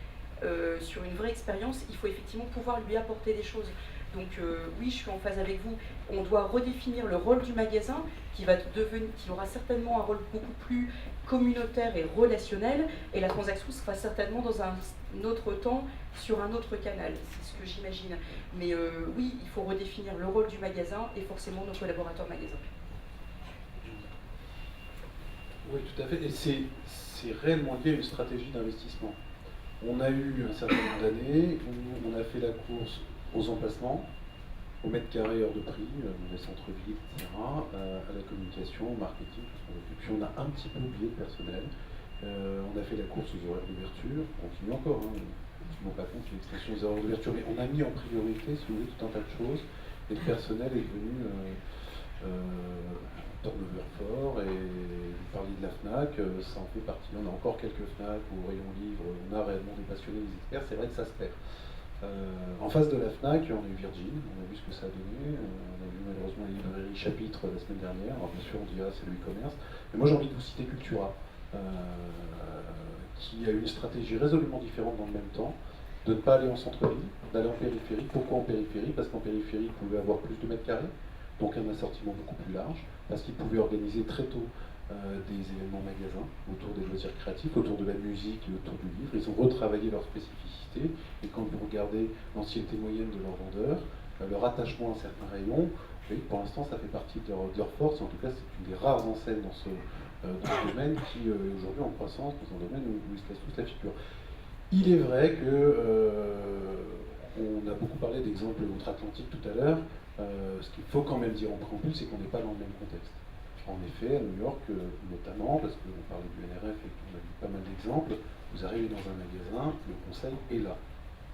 sur une vraie expérience, il faut effectivement pouvoir lui apporter des choses. Donc oui, je suis en phase avec vous. On doit redéfinir le rôle du magasin qui aura certainement un rôle beaucoup plus communautaire et relationnel. Et la transaction se fera certainement dans un autre temps, sur un autre canal. C'est ce que j'imagine. Mais oui, il faut redéfinir le rôle du magasin et forcément nos collaborateurs magasins. Oui, tout à fait. Et c'est réellement lié à une stratégie d'investissement. On a eu un certain nombre d'années où on a fait la course aux emplacements, au mètre carré hors de prix, dans les centres-villes, etc., à la communication, au marketing, et puis on a un petit peu oublié le personnel. On a fait la course aux horaires d'ouverture, on continue encore, je ne me rends pas compte de l'extension des horaires d'ouverture, mais on a mis en priorité, si vous voulez, tout un tas de choses, et le personnel est devenu turnover fort, et vous parliez de la FNAC, ça en fait partie. On a encore quelques FNAC au rayon livre, on a réellement des passionnés, des experts, c'est vrai que ça se perd. En face de la FNAC, on a eu Virgin, on a vu ce que ça a donné, on a vu malheureusement les librairies Chapitre la semaine dernière. Alors bien sûr on dira c'est le e-commerce, mais moi j'ai envie de vous citer Cultura, qui a une stratégie résolument différente dans le même temps, de ne pas aller en centre-ville, d'aller en périphérie. Pourquoi en périphérie? Parce qu'en périphérie, vous pouvez avoir plus de mètres carrés, donc un assortiment beaucoup plus large, parce qu'ils pouvaient organiser très tôt des événements magasins autour des loisirs créatifs, autour de la musique et autour du livre. Ils ont retravaillé leurs spécificités, et quand vous regardez l'ancienneté moyenne de leurs vendeurs, leur attachement à certains rayons, oui, pour l'instant ça fait partie de leur force. En tout cas, c'est une des rares enseignes dans ce domaine qui est aujourd'hui en croissance, dans un domaine où ils se cassent tous la figure. Il est vrai que on a beaucoup parlé d'exemples outre-Atlantique tout à l'heure. Ce qu'il faut quand même dire en préambule, c'est qu'on n'est pas dans le même contexte. En effet, à New York notamment, parce qu'on parlait du NRF et qu'on a vu pas mal d'exemples, vous arrivez dans un magasin, le conseil est là.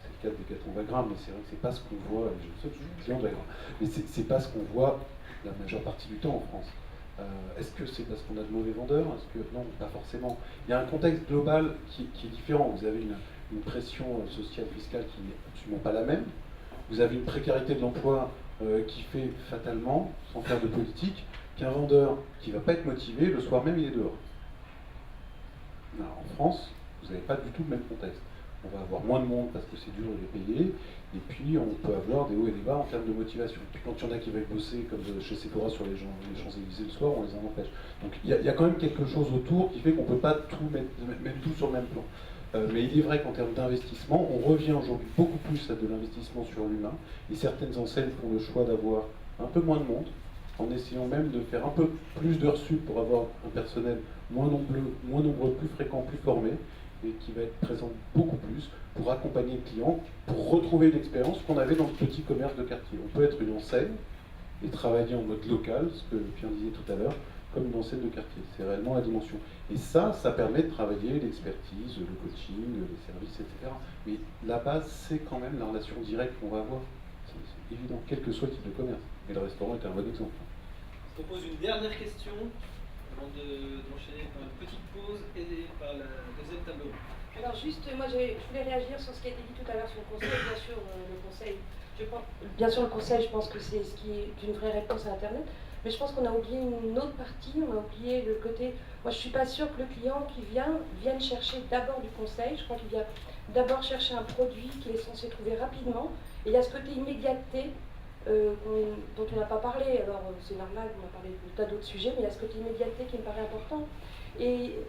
C'est le cas de Decathlon Wagram, mais c'est vrai que c'est pas ce qu'on voit, je suis client de Wagram, mais c'est pas ce qu'on voit la majeure partie du temps en France. Est-ce que c'est parce qu'on a de mauvais vendeurs? Est-ce que non, pas forcément. Il y a un contexte global qui est différent. Vous avez une pression sociale, fiscale qui n'est absolument pas la même. Vous avez une précarité de l'emploi qui fait fatalement, sans faire de politique, qu'un vendeur qui ne va pas être motivé, le soir même il est dehors. Alors, en France, vous n'avez pas du tout le même contexte. On va avoir moins de monde parce que c'est dur de les payer, et puis on peut avoir des hauts et des bas en termes de motivation. Puis quand il y en a qui veulent bosser, comme chez Sephora sur les Champs-Élysées le soir, on les en empêche. Donc il y a quand même quelque chose autour qui fait qu'on ne peut pas tout mettre tout sur le même plan. Mais il est vrai qu'en termes d'investissement, on revient aujourd'hui beaucoup plus à de l'investissement sur l'humain, et certaines enseignes font le choix d'avoir un peu moins de monde, en essayant même de faire un peu plus d'heures sup pour avoir un personnel moins nombreux, plus fréquent, plus formé, et qui va être présent beaucoup plus pour accompagner le client, pour retrouver l'expérience qu'on avait dans le petit commerce de quartier. On peut être une enseigne et travailler en mode local, ce que Pierre disait tout à l'heure, comme une enseigne de quartier. C'est réellement la dimension. Et ça permet de travailler l'expertise, le coaching, les services, etc. Mais la base, c'est quand même la relation directe qu'on va avoir. C'est évident, quel que soit le type de commerce. Et le restaurant est un bon exemple. Je propose une dernière question avant d'enchaîner par une petite pause et par la deuxième table ronde. Alors juste, moi je voulais réagir sur ce qui a été dit tout à l'heure sur le conseil. Bien sûr, le conseil, le conseil, je pense que c'est ce qui est une vraie réponse à Internet. Mais je pense qu'on a oublié une autre partie, on a oublié le côté... Moi je ne suis pas sûre que le client qui vienne chercher d'abord du conseil. Je crois qu'il vient d'abord chercher un produit qu'il est censé trouver rapidement. Et il y a ce côté immédiateté dont on n'a pas parlé. Alors c'est normal, on a parlé de tas d'autres sujets, mais il y a ce côté immédiateté qui me paraît important. Et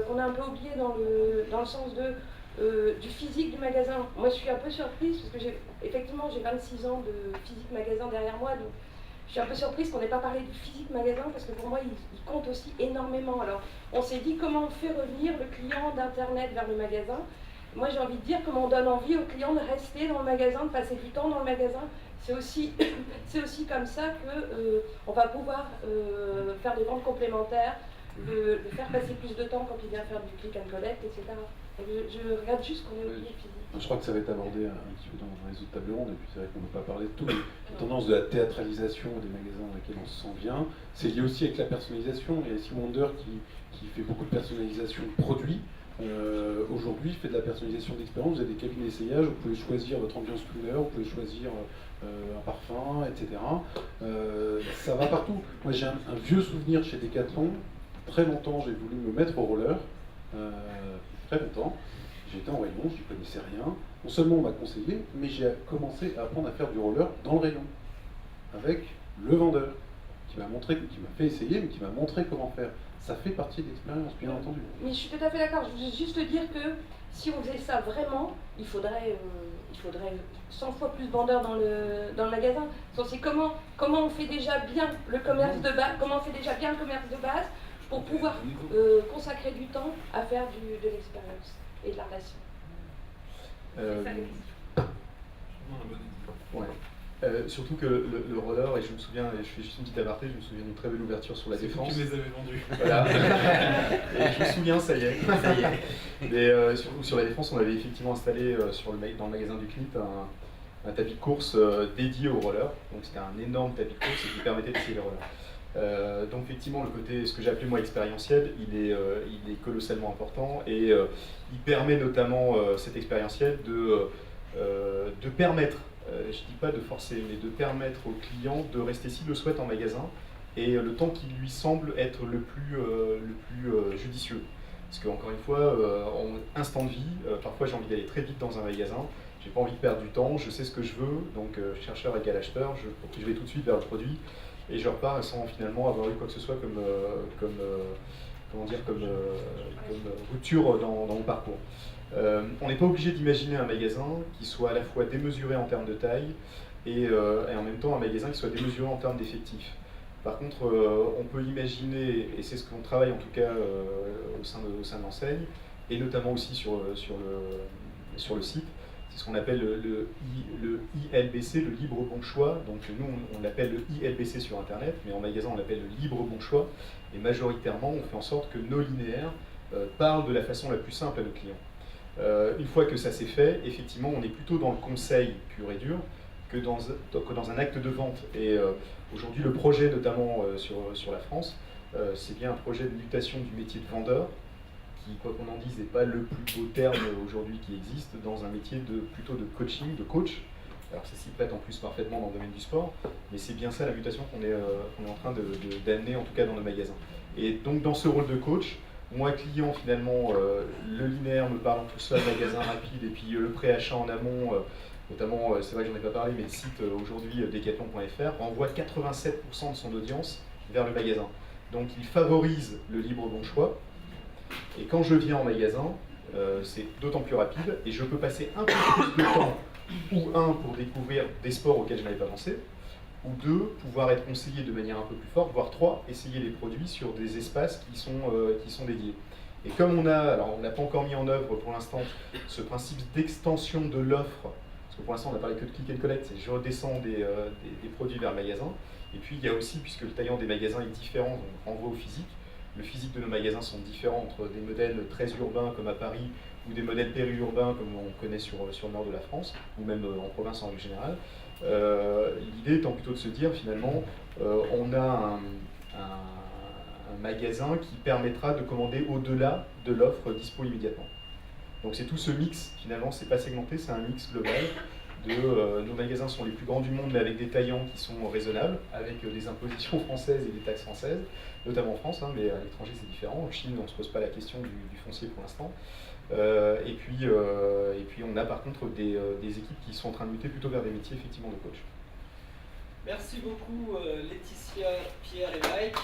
qu'on a un peu oublié dans le sens du physique du magasin. Moi je suis un peu surprise, parce que effectivement j'ai 26 ans de physique magasin derrière moi, donc je suis un peu surprise qu'on n'ait pas parlé du physique magasin, parce que pour moi il compte aussi énormément. Alors on s'est dit comment on fait revenir le client d'internet vers le magasin. Moi j'ai envie de dire comment on donne envie au client de rester dans le magasin, de passer du temps dans le magasin. C'est aussi comme ça qu'on va pouvoir faire des ventes complémentaires, de faire passer plus de temps quand il vient faire du click and collect, etc. Je regarde juste qu'on est oublié physique. Je crois que ça va être abordé un petit peu dans les autres tables rondes, et puis c'est vrai qu'on ne va pas parler de tout, mais la tendance de la théâtralisation des magasins dans lesquels on se sent bien, c'est lié aussi avec la personnalisation. Il y a Simon Wonder qui fait beaucoup de personnalisation de produits. Aujourd'hui, fait de la personnalisation d'expérience. Vous avez des cabines d'essayage, vous pouvez choisir votre ambiance couleur, vous pouvez choisir un parfum, etc. Ça va partout. Moi, j'ai un vieux souvenir chez Decathlon. Très longtemps, j'ai voulu me mettre au roller. Très longtemps. J'étais en rayon, je n'y connaissais rien. Non seulement on m'a conseillé, mais j'ai commencé à apprendre à faire du roller dans le rayon, avec le vendeur, qui m'a fait essayer, mais qui m'a montré comment faire. Ça fait partie de l'expérience, bien entendu. Mais je suis tout à fait d'accord. Je veux juste dire que si on faisait ça vraiment, il faudrait 100 fois plus de vendeurs dans le magasin. C'est comment on fait déjà bien le commerce de base, pour pouvoir consacrer du temps à faire de l'expérience et de la relation. Surtout que le roller, et je me souviens, et je fais juste une petite aparté, je me souviens d'une très belle ouverture sur la Défense. Tu me les avais vendus. Voilà. Et je me souviens, ça y est. Mais sur la Défense, on avait effectivement installé dans le magasin du CNIT un tapis de course dédié au roller. Donc c'était un énorme tapis de course qui permettait d'essayer les rollers. Donc effectivement, le côté, ce que j'appelais moi expérientiel, il est colossalement important, et il permet notamment cet expérientiel de permettre, je ne dis pas de forcer, mais de permettre au client de rester s'il le souhaite en magasin, et le temps qui lui semble être le plus judicieux. Parce qu'encore une fois, en instant de vie, parfois j'ai envie d'aller très vite dans un magasin, j'ai pas envie de perdre du temps, je sais ce que je veux, donc chercheur égale acheteur, je vais tout de suite vers le produit, et je repars sans finalement avoir eu quoi que ce soit comme rupture dans mon parcours. On n'est pas obligé d'imaginer un magasin qui soit à la fois démesuré en termes de taille et en même temps un magasin qui soit démesuré en termes d'effectifs. Par contre, on peut imaginer, et c'est ce qu'on travaille en tout cas au sein de l'enseigne, et notamment aussi sur le site, c'est ce qu'on appelle le ILBC, le libre bon choix. Donc nous, on l'appelle le ILBC sur Internet, mais en magasin, on l'appelle le libre bon choix. Et majoritairement, on fait en sorte que nos linéaires parlent de la façon la plus simple à nos clients. Une fois que ça s'est fait, effectivement, on est plutôt dans le conseil pur et dur que dans un acte de vente. Et aujourd'hui, le projet, notamment sur la France, c'est bien un projet de mutation du métier de vendeur, qui, quoi qu'on en dise, n'est pas le plus beau terme aujourd'hui qui existe, dans un métier plutôt de coaching, de coach. Alors ça s'y prête en plus parfaitement dans le domaine du sport, mais c'est bien ça la mutation qu'on est en train d'amener, en tout cas dans nos magasins. Et donc dans ce rôle de coach, moi client finalement, le linéaire me parle tout seul, magasin rapide, et puis le pré-achat en amont, notamment, c'est vrai que j'en ai pas parlé, mais le site aujourd'hui decathlon.fr renvoie 87% de son audience vers le magasin. Donc il favorise le libre bon choix. Et quand je viens en magasin, c'est d'autant plus rapide, et je peux passer un peu plus de temps, ou pour découvrir des sports auxquels je n'avais pas pensé, ou pouvoir être conseillé de manière un peu plus forte, voire 3, essayer les produits sur des espaces qui sont dédiés. Et comme on n'a pas encore mis en œuvre pour l'instant ce principe d'extension de l'offre, parce que pour l'instant on n'a parlé que de click and collect, c'est je redescends des produits vers le magasin, et puis il y a aussi, puisque le taillant des magasins est différent, donc on renvoie au physique. Le physique de nos magasins sont différents entre des modèles très urbains comme à Paris ou des modèles périurbains comme on connaît sur le nord de la France ou même en province en règle générale. L'idée étant plutôt de se dire finalement on a un magasin qui permettra de commander au-delà de l'offre dispo immédiatement. Donc c'est tout ce mix, finalement, c'est pas segmenté, c'est un mix global de nos magasins sont les plus grands du monde, mais avec des taillants qui sont raisonnables, avec des impositions françaises et des taxes françaises, notamment en France, hein, mais à l'étranger c'est différent. En Chine, on ne se pose pas la question du foncier pour l'instant. Et puis on a par contre des équipes qui sont en train de muter plutôt vers des métiers effectivement de coach. Merci beaucoup Laetitia, Pierre et Mike.